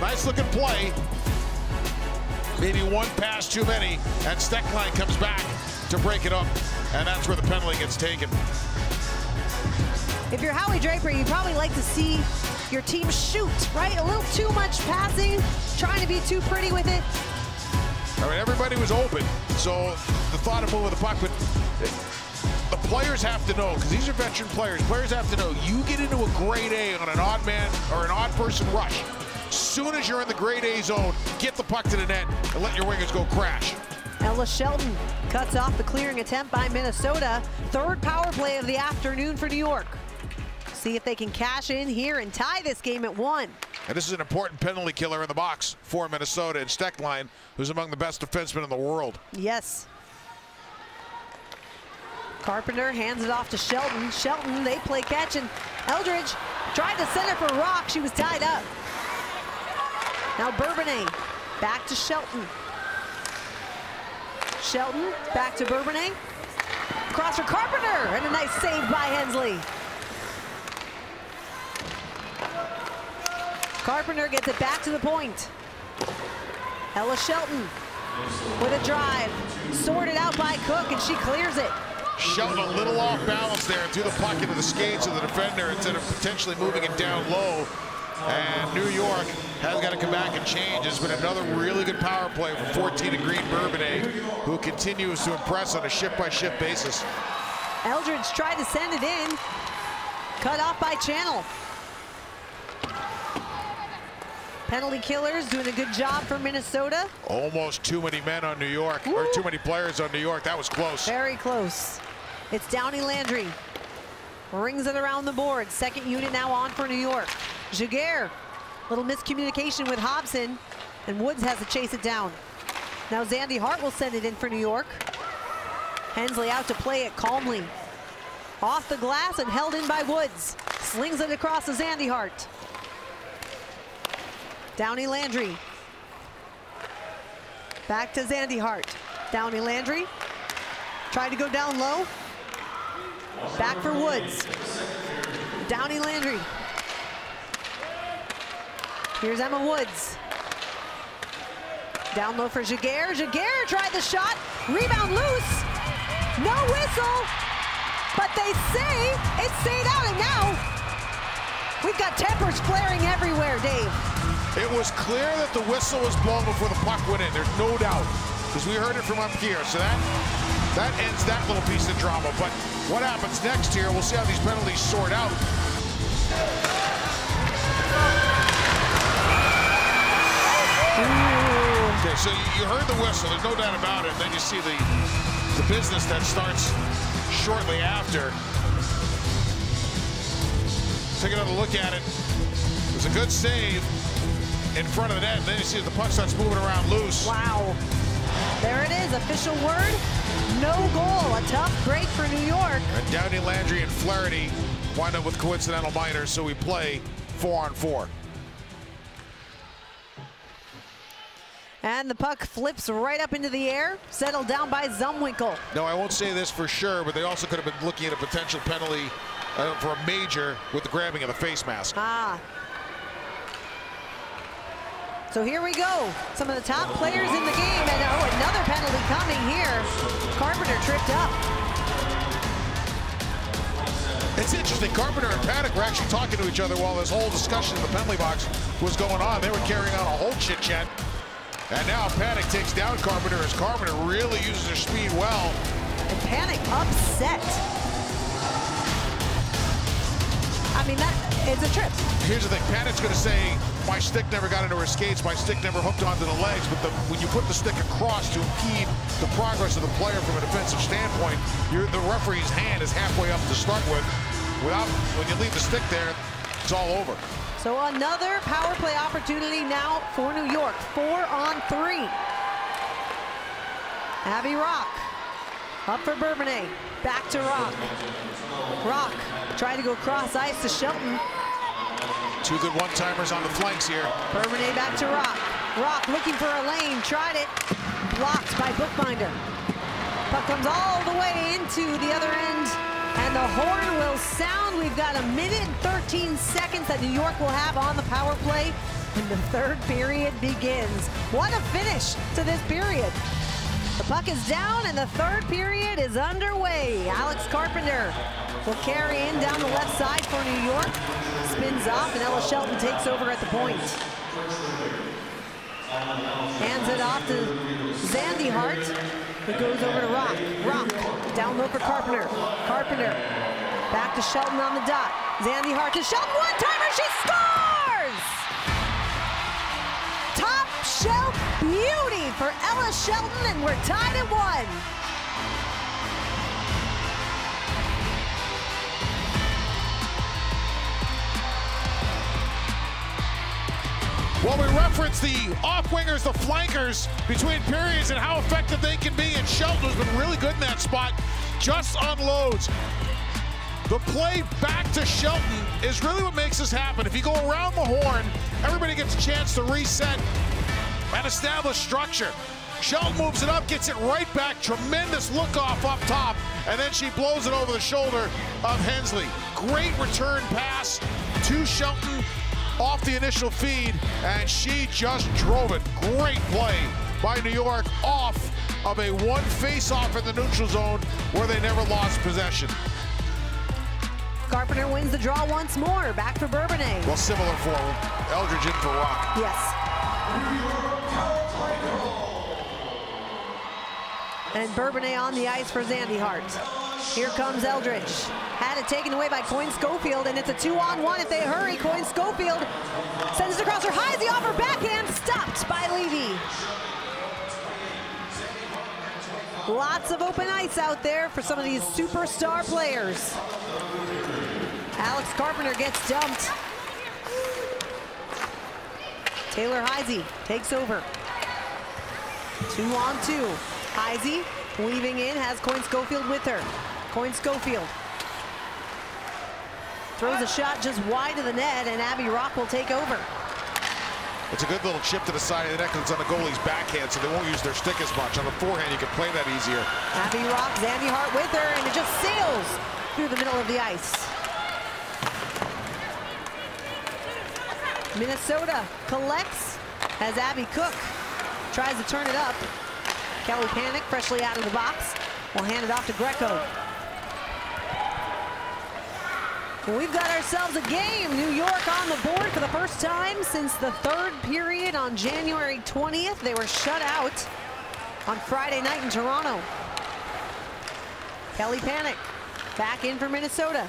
Nice looking play. Maybe one pass too many, and Steckline comes back to break it up. And that's where the penalty gets taken. If you're Howie Draper, you probably like to see your team shoot, right? A little too much passing, trying to be too pretty with it. I mean, everybody was open, so the thought of moving the puck, but the players have to know, because these are veteran players. Players have to know, you get into a grade A on an odd man or an odd person rush. Soon as you're in the grade A zone, get the puck to the net and let your wingers go crash. Ella Shelton cuts off the clearing attempt by Minnesota. Third power play of the afternoon for New York. See if they can cash in here and tie this game at 1. And this is an important penalty killer in the box for Minnesota, and Steckline, who's among the best defensemen in the world. Yes. Carpenter hands it off to Shelton. Shelton, they play catch, and Eldridge tried to send her for Rock. She was tied up. Now Bourbonnais, back to Shelton. Shelton, back to Bourbonnais. Cross for Carpenter, and a nice save by Hensley. Carpenter gets it back to the point. Ella Shelton with a drive. Sorted out by Cook, and she clears it. Shelton a little off balance there and threw the puck into the skates of the defender instead of potentially moving it down low. And New York has got to come back and change. It's been another really good power play for 14 and Green Bourbonnais, who continues to impress on a shift-by-shift basis. Eldridge tried to send it in. Cut off by Channel. Penalty killers doing a good job for Minnesota. Almost too many men on New York, or too many players on New York. That was close. Very close. It's Downey Landry. Rings it around the board. Second unit now on for New York. Jaguar, little miscommunication with Hobson, and Woods has to chase it down. Now Zandy Hart will send it in for New York. Hensley out to play it calmly. Off the glass and held in by Woods. Slings it across to Zandy Hart. Downey Landry. Back to Zandy Hart. Downey Landry. Tried to go down low. Back for Woods. Downey Landry. Here's Emma Woods. Down low for Jaguar. Jaguar tried the shot. Rebound loose. No whistle. But they say it stayed out, and now we've got tempers flaring everywhere, Dave. It was clear that the whistle was blown before the puck went in. There's no doubt, because we heard it from up here. So that ends that little piece of drama. But what happens next here, we'll see how these penalties sort out. Okay, so you heard the whistle. There's no doubt about it. And then you see the business that starts shortly after. Take another look at it. It was a good save in front of the net, and then you see the puck starts moving around loose. Wow. There it is, official word. No goal. A tough break for New York. And Downey Landry and Flaherty wind up with coincidental minors, so we play 4-on-4. And the puck flips right up into the air, settled down by Zumwinkle. No, I won't say this for sure, but they also could have been looking at a potential penalty for a major with the grabbing of the face mask. Ah. So here we go. Some of the top players in the game, and oh, another penalty coming here. Carpenter tripped up. It's interesting, Carpenter and Paddock were actually talking to each other while this whole discussion in the penalty box was going on. They were carrying on a whole chit-chat. And now Panik takes down Carpenter as Carpenter really uses her speed well. And Panik upset. I mean, it's a trip. Here's the thing, Panik's going to say, my stick never got into her skates, my stick never hooked onto the legs, but when you put the stick across to impede the progress of the player from a defensive standpoint, the referee's hand is halfway up to start with. When you leave the stick there, it's all over. So another power play opportunity now for New York, 4-on-3. Abby Rock, up for Bourbonnais, back to Rock. Rock trying to go cross ice to Shelton. Two good one-timers on the flanks here. Bourbonnais back to Rock. Rock looking for a lane, tried it, blocked by Bookbinder. Puck comes all the way into the other end, and the horn will sound. We've got 1 minute and 13 seconds that New York will have on the power play, and the third period begins. What a finish to this period. The puck is down, and the third period is underway. Alex Carpenter will carry in down the left side for New York. Spins off, and Ella Shelton takes over at the point. Hands it off to Zandy Hart, who goes over to Rock. Rock, down low for Carpenter. Carpenter, back to Shelton on the dot. Zandy Hart to Shelton, one-timer, she scores! Top shelf beauty for Ella Shelton, and we're tied at 1. Well, we reference the off-wingers, the flankers between periods and how effective they can be, and Shelton has been really good in that spot, just unloads. The play back to Shelton is really what makes this happen. If you go around the horn, everybody gets a chance to reset and establish structure. Shelton moves it up, gets it right back, tremendous look-off up top, and then she blows it over the shoulder of Hensley. Great return pass to Shelton off the initial feed, and she just drove it. Great play by New York off of a one face-off in the neutral zone where they never lost possession. Carpenter wins the draw once more, back for Bourbonnais. Well, similar for Eldridge in for Rock. Yes. And Bourbonnais on the ice for Zandy Hart. Here comes Eldridge. Had it taken away by Coyne Schofield, and it's a 2-on-1 if they hurry. Coyne Schofield sends it across her high, the offer backhand, stopped by Levy. Lots of open ice out there for some of these superstar players. Alex Carpenter gets dumped. Taylor Heisey takes over. 2-on-2. Heisey weaving in, has Coyne Schofield with her. Coyne Schofield throws a shot just wide of the net, and Abby Rock will take over. It's a good little chip to the side of the net because it's on the goalie's backhand, so they won't use their stick as much. On the forehand, you can play that easier. Abby Rock, Zandy Hart with her, and it just sails through the middle of the ice. Minnesota collects as Abby Cook tries to turn it up. Kelly Panik, freshly out of the box, will hand it off to Greco. Well, we've got ourselves a game. New York on the board for the first time since the third period on January 20th. They were shut out on Friday night in Toronto. Kelly Panik back in for Minnesota.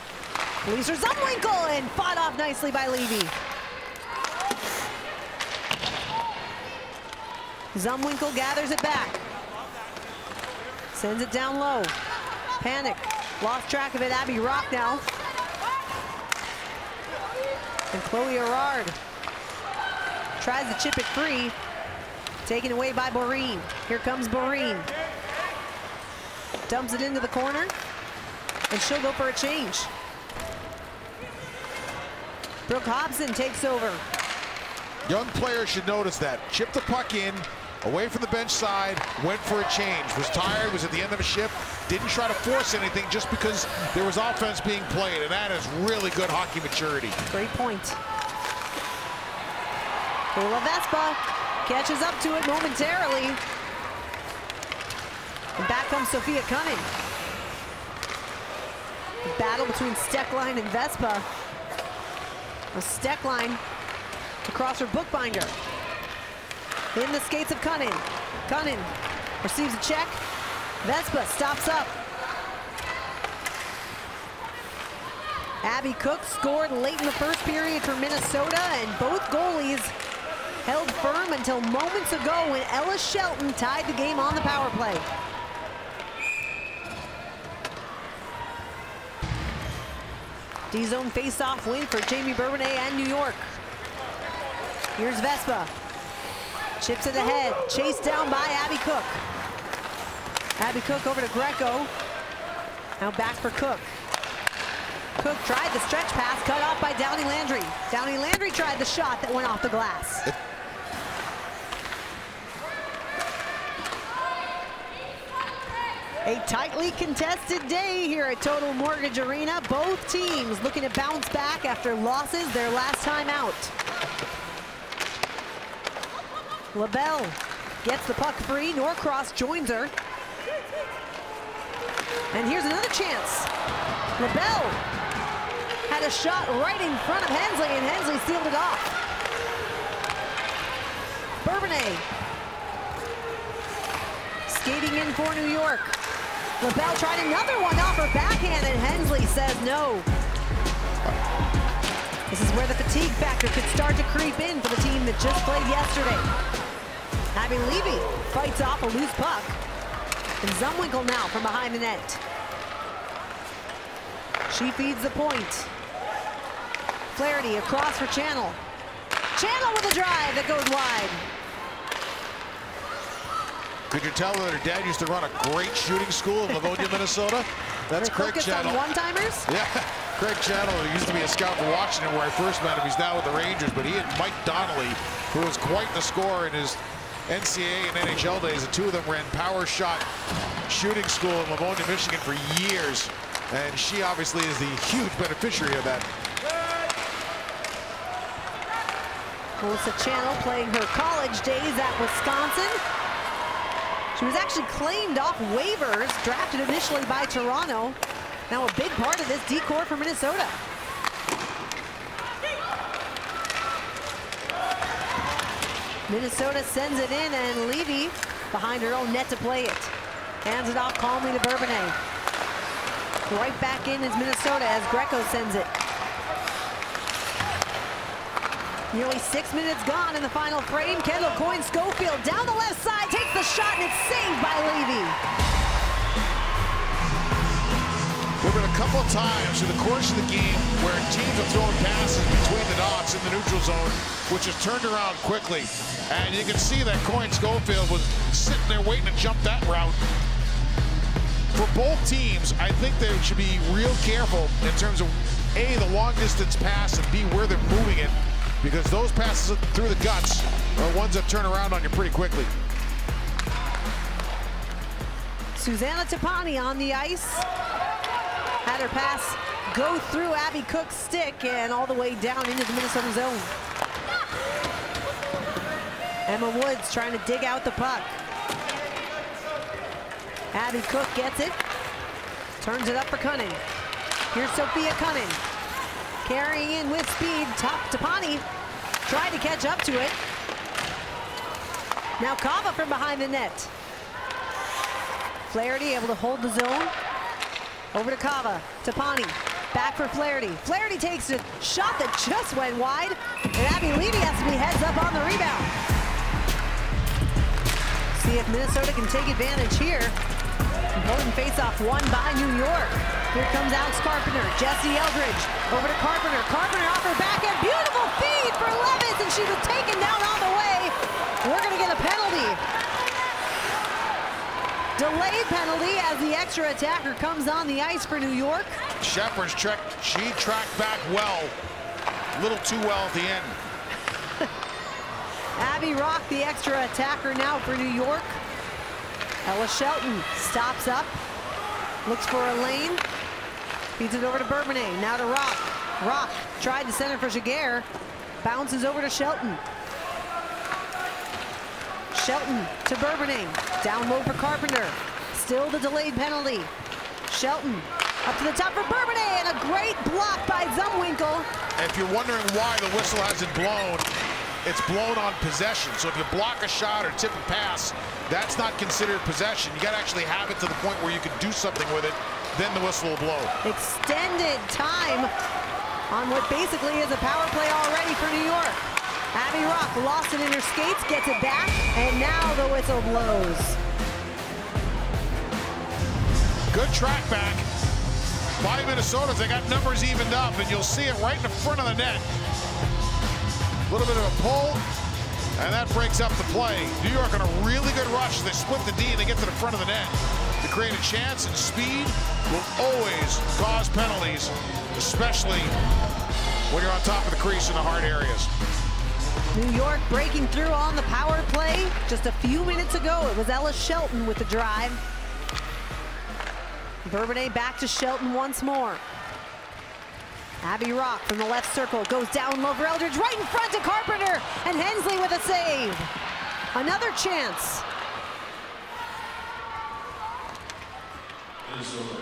Lisa Zumwinkle, and fought off nicely by Levy. Zumwinkle gathers it back. Sends it down low. Panik lost track of it. Abby Rock now. And Chloe Erard tries to chip it free. Taken away by Boreen. Here comes Boreen. Dumps it into the corner. And she'll go for a change. Brooke Hobson takes over. Young players should notice that. Chip the puck in, away from the bench side, went for a change. Was tired, was at the end of a shift, didn't try to force anything just because there was offense being played, and that is really good hockey maturity. Great point. Kayla Vespa catches up to it momentarily. And back comes Sophia Cunning. The battle between Steckline and Vespa. A Steckline across her bookbinder. In the skates of Cunnin. Cunnin receives a check. Vespa stops up. Abby Cook scored late in the first period for Minnesota, and both goalies held firm until moments ago when Ella Shelton tied the game on the power play. D-zone face-off win for Jamie Bourbonnais and New York. Here's Vespa. Chips it ahead, chased down by Abby Cook. Abby Cook over to Greco. Now back for Cook. Cook tried the stretch pass, cut off by Downey Landry. Downey Landry tried the shot that went off the glass. A tightly contested day here at Total Mortgage Arena. Both teams looking to bounce back after losses their last time out. LaBelle gets the puck free. Norcross joins her. And here's another chance. LaBelle had a shot right in front of Hensley, and Hensley sealed it off. Bourbonnais skating in for New York. LaBelle tried another one off her backhand, and Hensley says no. This is where the fatigue factor could start to creep in for the team that just played yesterday. Abby Levy fights off a loose puck. And Zumwinkle now from behind the net. She feeds the point. Flaherty across for Channel. Channel with a drive that goes wide. Could you tell that her dad used to run a great shooting school in Livonia, Minnesota? That's Craig Channel. On one-timers? Yeah, Craig Channel used to be a scout for Washington where I first met him. He's now with the Rangers, but he and Mike Donnelly, who was quite the scorer in his NCAA and NHL days, the two of them ran Power Shot shooting school in Livonia, Michigan for years. And she obviously is the huge beneficiary of that. Melissa Channel playing her college days at Wisconsin. She was actually claimed off waivers, drafted initially by Toronto. Now a big part of this decor for Minnesota. Minnesota sends it in, and Levy behind her own net to play it. Hands it off calmly to Bourbonnais. Right back in is Minnesota as Greco sends it. Nearly 6 minutes gone in the final frame. Kendall Coyne-Schofield down the left side, takes the shot, and it's saved by Levy. There have been a couple of times in the course of the game where teams have thrown passes between the dots in the neutral zone, which has turned around quickly. And you can see that Coyne-Schofield was sitting there waiting to jump that route. For both teams, I think they should be real careful in terms of A, the long distance pass, and B, where they're moving it, because those passes through the guts are ones that turn around on you pretty quickly. Susanna Tapani on the ice. Had her pass go through Abby Cook's stick and all the way down into the Minnesota zone. Emma Woods trying to dig out the puck. Abby Cook gets it, turns it up for Cunning. Here's Sophia Cunning. Carrying in with speed, Tapani tried to catch up to it. Now Kava from behind the net. Flaherty able to hold the zone. Over to Kava, Tapani, back for Flaherty. Flaherty takes a shot that just went wide, and Abby Levy has to be heads up on the rebound. See if Minnesota can take advantage here. Important face-off won by New York. Here comes Alex Carpenter, Jesse Eldridge, over to Carpenter. Carpenter off her backhand, beautiful feed for Levis, and she was taken down on the way. We're gonna get a penalty. Delayed penalty as the extra attacker comes on the ice for New York. Shepard's she tracked back well, a little too well at the end. Abby Rock, the extra attacker now for New York. Ella Shelton stops up, looks for a lane, feeds it over to Bourbonnais, now to Rock. Rock tried to center for Jaguar, bounces over to Shelton. Shelton to Bourbonnais, down low for Carpenter. Still the delayed penalty. Shelton up to the top for Bourbonnais, and a great block by Zumwinkle. If you're wondering why the whistle hasn't blown, it's blown on possession. So if you block a shot or tip a pass, that's not considered possession. You got to actually have it to the point where you can do something with it. Then the whistle will blow. Extended time on what basically is a power play already for New York. Abby Rock lost it in her skates, gets it back, and now the whistle blows. Good track back by Minnesota. They got numbers evened up, and you'll see it right in the front of the net. A little bit of a pull, and that breaks up the play. New York on a really good rush. They split the D and they get to the front of the net to create a chance, and speed will always cause penalties, especially when you're on top of the crease in the hard areas. New York breaking through on the power play. Just a few minutes ago, it was Ella Shelton with the drive. Bourbonnais back to Shelton once more. Abby Rock from the left circle goes down low for Eldridge, right in front to Carpenter, and Hensley with a save. Another chance.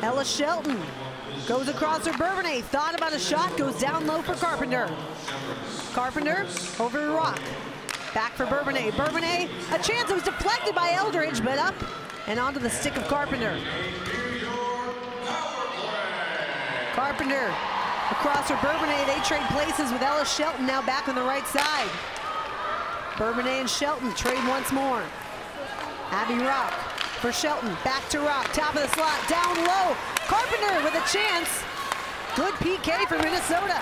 Ella Shelton goes across her Bourbonnais, thought about a shot, goes down low for Carpenter. Carpenter over to Rock. Back for Bourbonnais. Bourbonnais, a chance. It was deflected by Eldridge, but up and onto the stick of Carpenter. Carpenter across for Bourbonnais. They trade places with Ella Shelton now back on the right side. Bourbonnais and Shelton trade once more. Abby Rock for Shelton. Back to Rock. Top of the slot. Down low. Carpenter with a chance. Good PK for Minnesota.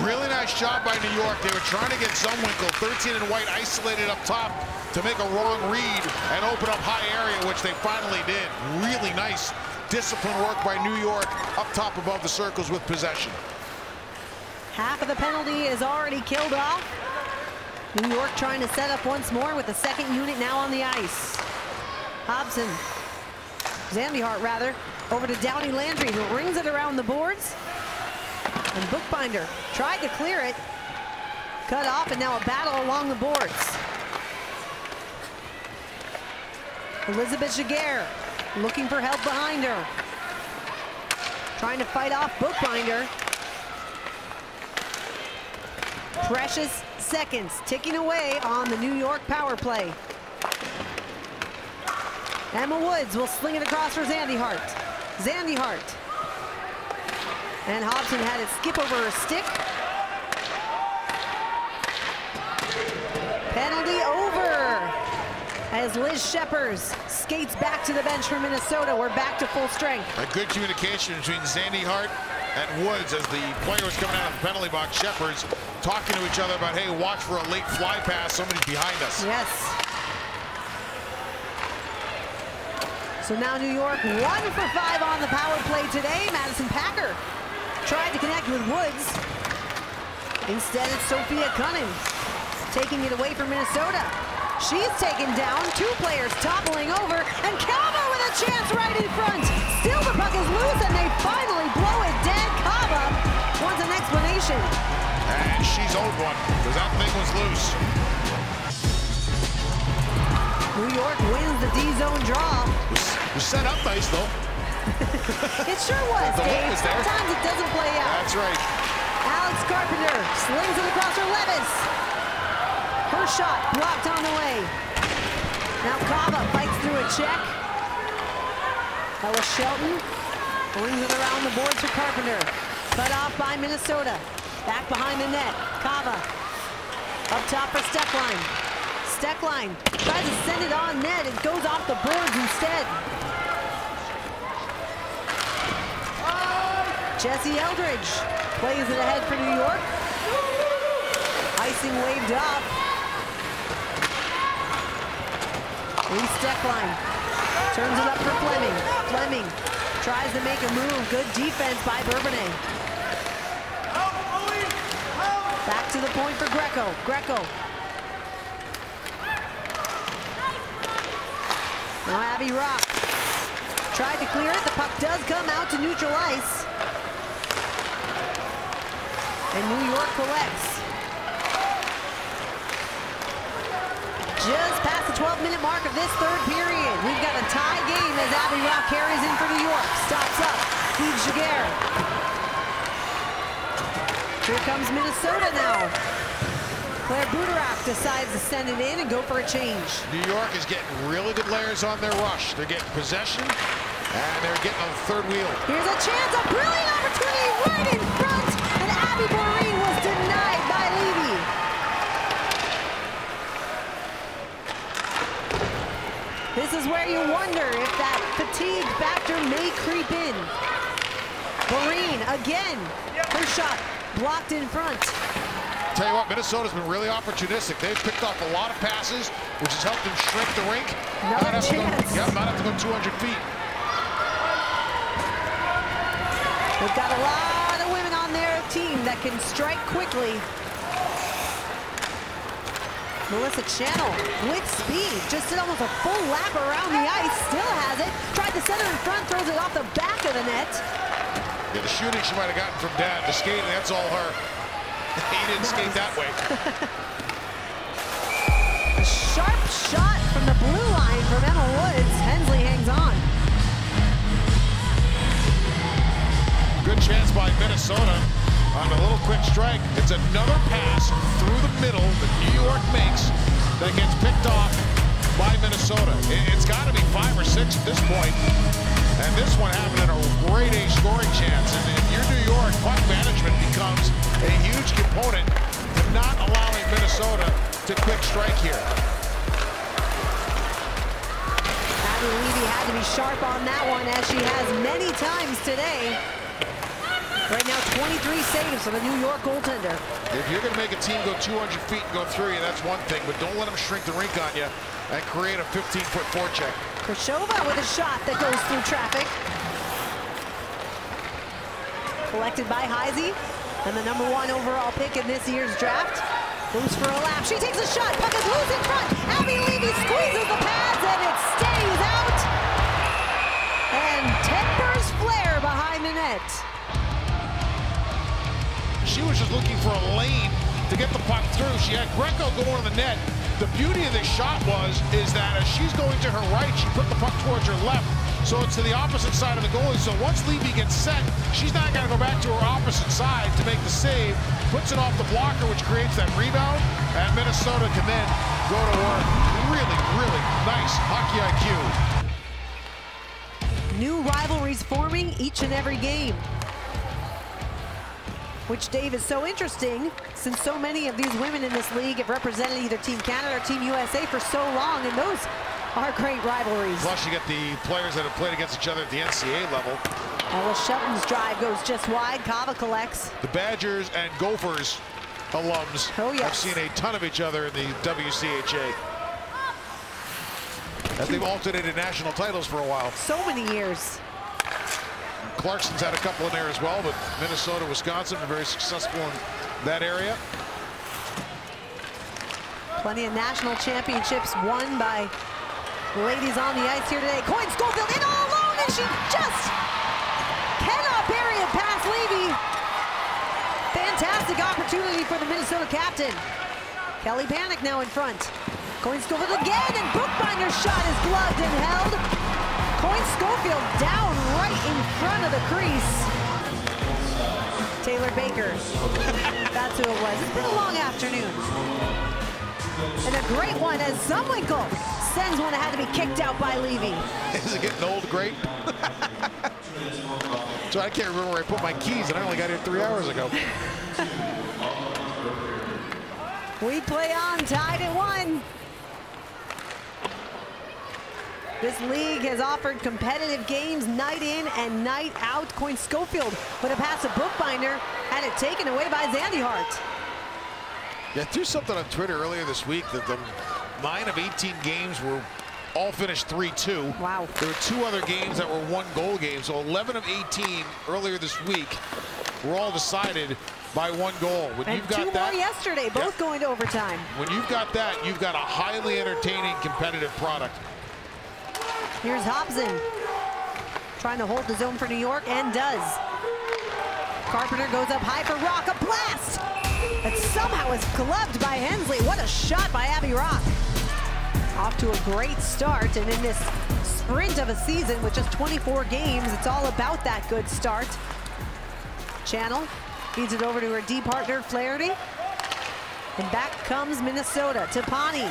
Really nice job by New York. They were trying to get Zumwinkle, 13 and White, isolated up top to make a wrong read and open up high area, which they finally did. Really nice discipline work by New York up top above the circles with possession. Half of the penalty is already killed off. New York trying to set up once more with the second unit now on the ice. Hobson, Zandihart rather, over to Downey Landry, who rings it around the boards. And Bookbinder tried to clear it, cut off, and now a battle along the boards. Elizabeth Jaguar looking for help behind her. Trying to fight off Bookbinder. Precious seconds ticking away on the New York power play. Emma Woods will sling it across for Zandihart. Zandihart. And Hobson had it skip over her stick. Penalty over as Liz Scheppers skates back to the bench for Minnesota. We're back to full strength. A good communication between Zandihart and Woods as the player was coming out of the penalty box. Scheppers talking to each other about, hey, watch for a late fly pass. Somebody's behind us. Yes. So now New York 1 for 5 on the power play today. Madison Packer tried to connect with Woods. Instead, it's Sophia Cunnin taking it away from Minnesota. She's taken down, 2 players toppling over, and Kava with a chance right in front. Still the puck is loose, and they finally blow it dead. Kava wants an explanation. And she's owed one, because that thing was loose. New York wins the D-zone draw. It was set up nice, though. It sure was, Dave. Sometimes it doesn't play out. That's right. Alex Carpenter slings it across her Levis. Her shot blocked on the way. Now Kava fights through a check. Ella Shelton brings it around the boards for Carpenter. Cut off by Minnesota. Back behind the net. Kava up top for Steckline. Steckline tries to send it on net. It goes off the boards instead. Jesse Eldridge plays it ahead for New York. Icing waved off. Lee Steckline turns it up for Fleming. Fleming tries to make a move. Good defense by Bourbonnais. Back to the point for Greco. Greco. Now Abby Rock tried to clear it. The puck does come out to neutral ice. And New York collects. Just past the 12-minute mark of this third period. We've got a tie game as Abby Rock carries in for New York. Stops up, feeds Jaguar. Here comes Minnesota now. Claire Buderak decides to send it in and go for a change. New York is getting really good layers on their rush. They're getting possession, and they're getting on the third wheel. Here's a chance, a brilliant opportunity right in front, and Abby Boreen was denied by Levy. This is where you wonder if that fatigue factor may creep in. Boreen again, her shot blocked in front. Tell you what, Minnesota's been really opportunistic. They've picked off a lot of passes, which has helped them shrink the rink. Not a chance. Not have to go 200 feet. They've got a lot of women on their team that can strike quickly. Melissa Channel with speed, just did almost a full lap around the ice, still has it. Tried to center in front, throws it off the back of the net. Yeah, the shooting she might have gotten from Dad. The skating, that's all her. He didn't skate that way. A sharp shot from the blue line from Emma Woods. Hensley hangs on. Good chance by Minnesota on a little quick strike. It's another pass through the middle that New York makes that gets picked off by Minnesota. It's got to be 5 or 6 at this point. And this one happened in a grade A scoring chance. And if you're New York, puck management becomes a huge component to not allowing Minnesota to quick strike here. Abby Levy had to be sharp on that one, as she has many times today. Right now, 23 saves for the New York goaltender. If you're going to make a team go 200 feet and go through you, that's one thing. But don't let them shrink the rink on you and create a 15-foot forecheck. Krishova with a shot that goes through traffic. Collected by Heisey, and the #1 overall pick in this year's draft. Goes for a lap. She takes a shot. Puck is loose in front. Abby Levy squeezes the pads, and it stays out. And tempers flare behind the net. She was just looking for a lane to get the puck through. She had Greco going to the net. The beauty of this shot is that as she's going to her right, she put the puck towards her left. So it's to the opposite side of the goalie. So once Levy gets set, she's not going to go back to her opposite side to make the save. Puts it off the blocker, which creates that rebound. And Minnesota can then go to work. Really, really nice hockey IQ. New rivalries forming each and every game, which, Dave, is so interesting since so many of these women in this league have represented either Team Canada or Team USA for so long, and those are great rivalries. Plus, you get the players that have played against each other at the NCAA level. Ellis Shelton's drive goes just wide. Kava collects. The Badgers and Gophers alums have seen a ton of each other in the WCHA. As they've alternated national titles for a while. So many years. Clarkson's had a couple in there as well, but Minnesota, Wisconsin are very successful in that area. Plenty of national championships won by ladies on the ice here today. Coyne Schofield in all alone, and she just cannot bury it past Levy. Fantastic opportunity for the Minnesota captain. Kelly Panic now in front. Coyne Schofield again, and Bookbinder's shot is gloved and held. Coyne Schofield down right in front of the crease. Taylor Baker. That's who it was. It's been a long afternoon. And a great one as Zumwinkle sends one that had to be kicked out by Levy. Is it getting old great? So I can't remember where I put my keys, and I only got here 3 hours ago. We play on, tied at 1. This league has offered competitive games night in and night out. Coyne Schofield with a pass to Bookbinder, had it taken away by Zandy Hart. Yeah, threw something on Twitter earlier this week that the 9 of 18 games were all finished 3-2. Wow. There were 2 other games that were 1-goal games. So 11 of 18 earlier this week were all decided by 1 goal. When And you've got 2 that, more yesterday, both going to overtime. When you've got that, you've got a highly entertaining competitive product. Here's Hobson trying to hold the zone for New York, and does. Carpenter goes up high for Rock, a blast that somehow is gloved by Hensley. What a shot by Abby Rock. Off to a great start, and in this sprint of a season with just 24 games, it's all about that good start. Channel feeds it over to her D partner, Flaherty. And back comes Minnesota. Tapani.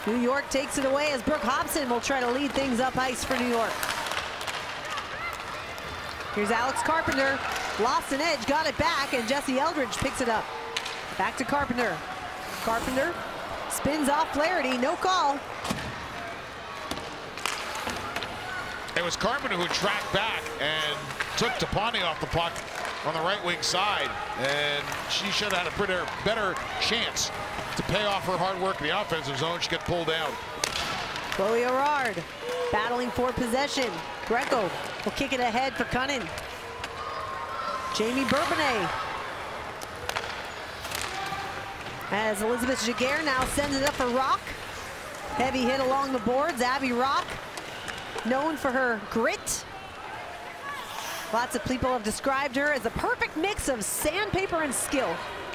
New York takes it away as Brooke Hobson will try to lead things up ice for New York. Here's Alex Carpenter. Lost an edge, got it back, and Jesse Eldridge picks it up. Back to Carpenter. Carpenter spins off Flaherty, no call. It was Carpenter who tracked back and took Tapani off the puck on the right wing side, and she should have had a better chance to pay off her hard work in the offensive zone. She got pulled down. Chloe Arard battling for possession. Greco will kick it ahead for Cunnin. Jamie Bourbonnais. As Elizabeth Giguère now sends it up for Rock. Heavy hit along the boards. Abby Rock, known for her grit. Lots of people have described her as a perfect mix of sandpaper and skill.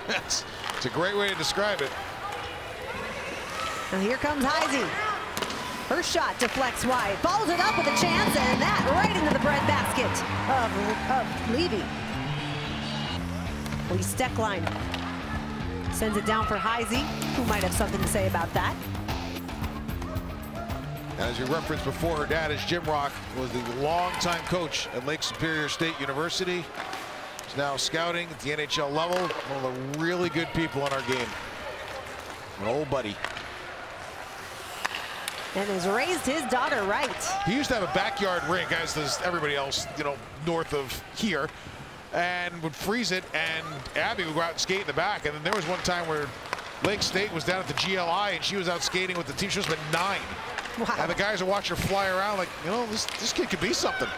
It's a great way to describe it. And here comes Heisey. Her shot deflects wide, follows it up with a chance, and that right into the breadbasket of Levy. Lee Steckline sends it down for Heisey, who might have something to say about that. As you referenced before, her dad is Jim Rock, was the longtime coach at Lake Superior State University. He's now scouting at the NHL level. One of the really good people in our game. An old buddy. And has raised his daughter right. He used to have a backyard rink, as does everybody else, you know, north of here, and would freeze it, and Abby would go out and skate in the back. And then there was one time where Lake State was down at the GLI, and she was out skating with the team. She was 9. Wow. And the guys would watch her fly around like, you know, this kid could be something.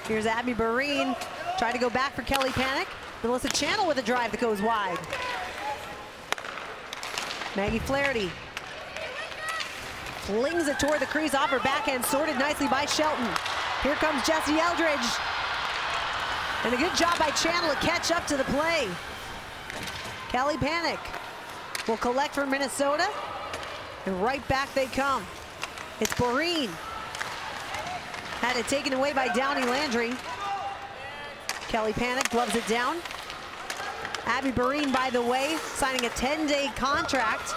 Here's Abby Barine, trying to go back for Kelly Panic. Melissa Channel with a drive that goes wide. Maggie Flaherty flings it toward the crease off her backhand, sorted nicely by Shelton. Here comes Jesse Eldridge. And a good job by Channel to catch up to the play. Kelly Panic will collect for Minnesota, and right back they come. It's Boreen. Had it taken away by Downey Landry. Kelly Panic gloves it down. Abby Boreen, by the way, signing a 10-day contract.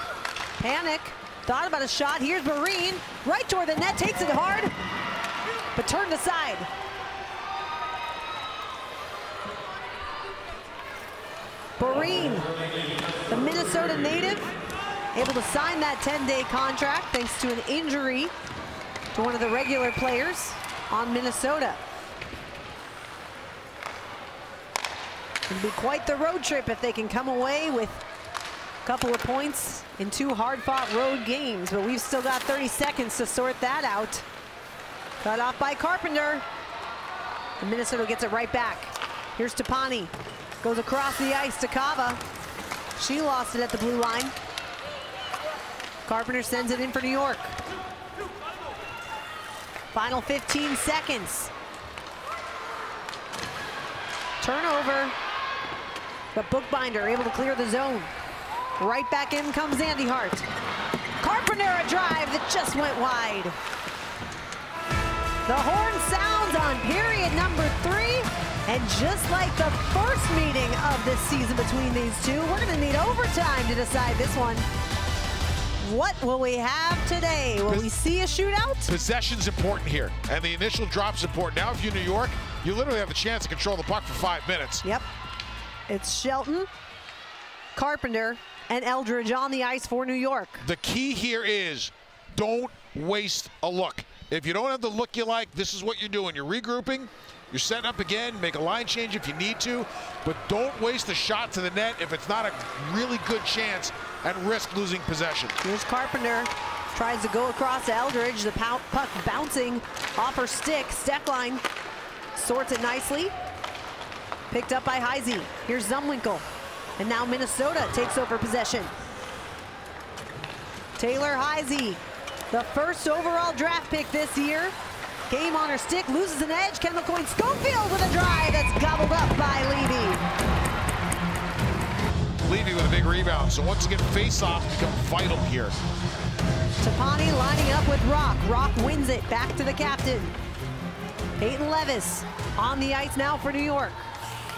Panic thought about a shot. Here's Boreen, right toward the net, takes it hard, but turned aside. Boreen, the Minnesota native, able to sign that 10-day contract thanks to an injury to one of the regular players on Minnesota. It'll be quite the road trip if they can come away with a couple of points in 2 hard-fought road games, but we've still got 30 seconds to sort that out. Cut off by Carpenter. And Minnesota gets it right back. Here's Tapani. Goes across the ice to Kava. She lost it at the blue line. Carpenter sends it in for New York. Final 15 seconds. Turnover. But Bookbinder able to clear the zone. Right back in comes Andy Hart. Carpenter, a drive that just went wide. The horn sounds on period number 3. And just like the first meeting of this season between these two, we're going to need overtime to decide this one. What will we have today? Will we see a shootout? Possession's important here, and the initial drop's important. Now, if you're New York, you literally have a chance to control the puck for 5 minutes. Yep. It's Shelton, Carpenter, and Eldridge on the ice for New York. The key here is don't waste a look. If you don't have the look you like, this is what you're doing. You're regrouping. You're setting up again, make a line change if you need to, but don't waste a shot to the net if it's not a really good chance and risk losing possession. Here's Carpenter, tries to go across to Eldridge, the puck bouncing off her stick. Steckline sorts it nicely. Picked up by Heisey. Here's Zumwinkle, and now Minnesota takes over possession. Taylor Heisey, the first overall draft pick this year. Game on her stick, loses an edge. Kendall Coyne-Schofield with a drive that's gobbled up by Levy. Levy with a big rebound, so once again, face-offs become vital here. Tapani lining up with Rock. Rock wins it, back to the captain. Peyton Levis on the ice now for New York.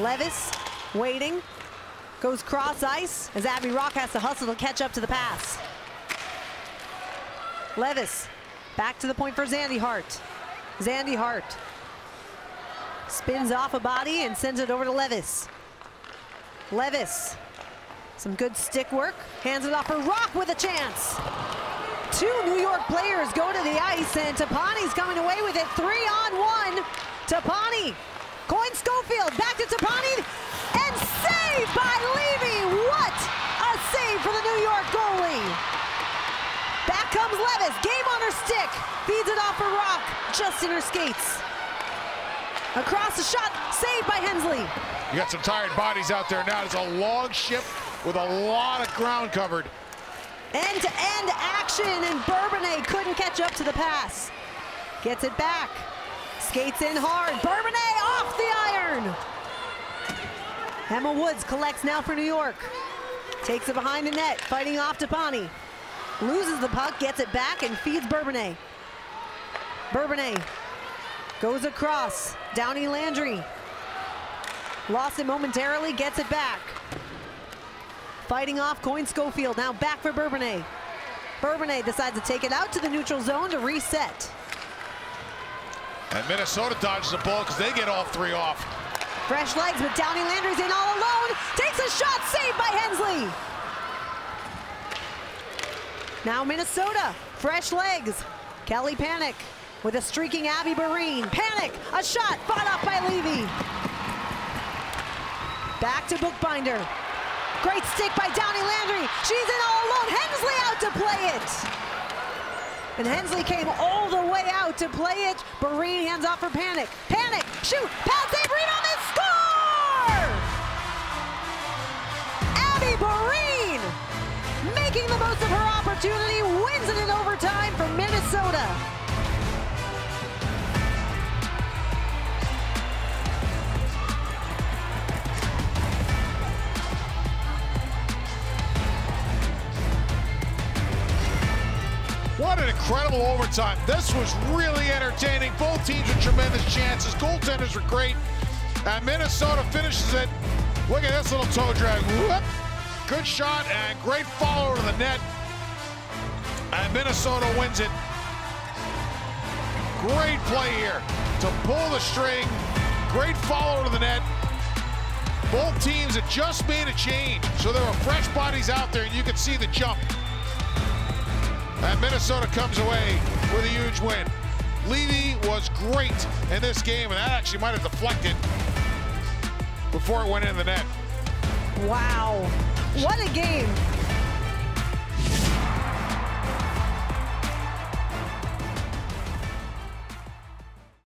Levis Waiting. Goes cross ice as Abby Rock has to hustle to catch up to the pass. Levis back to the point for Zandy Hart. Zandy Hart spins off a body and sends it over to Levis. Levis, some good stick work, hands it off for Rock with a chance. 2 New York players go to the ice, and Tapani's coming away with it. 3-on-1. Tapani, Coyne Schofield, back to Tapani, and saved by Levy. What a save for the New York goalie. Back comes Levis, game on her stick, feeds it off for Rock, just in her skates. Across the shot, saved by Hensley. You got some tired bodies out there now. It's a long ship with a lot of ground covered. End-to-end action, and Bourbonnais couldn't catch up to the pass. Gets it back, skates in hard. Bourbonnais off the iron. Emma Woods collects now for New York. Takes it behind the net, fighting off Tapani. Loses the puck, gets it back, and feeds Bourbonnais. Bourbonnais goes across. Downey Landry lost it momentarily, gets it back. Fighting off Coyne Schofield, now back for Bourbonnais. Bourbonnais decides to take it out to the neutral zone to reset. And Minnesota dodges the ball because they get all 3 off. Fresh legs, but Downey Landry's in all alone. Takes a shot, saved by Hensley. Now Minnesota, fresh legs. Kelly Panik with a streaking Abby Barine. Panik, a shot, fought off by Levy. Back to Bookbinder. Great stick by Downey Landry. She's in all alone. Hensley out to play it. And Hensley came all the way out to play it. Barine hands off for Panik. Panik, shoot, pass, save, rebound, and score! Abby Barine, making the most of her opportunity, wins it in overtime for Minnesota. What an incredible overtime. This was really entertaining. Both teams with tremendous chances. Goaltenders were great. And Minnesota finishes it. Look at this little toe drag. Whoop. Good shot and great follow to the net. And Minnesota wins it. Great play here to pull the string. Great follow to the net. Both teams had just made a change. So there were fresh bodies out there, and you could see the jump. And Minnesota comes away with a huge win. Levy was great in this game, and that actually might have deflected before it went in the net. Wow, what a game.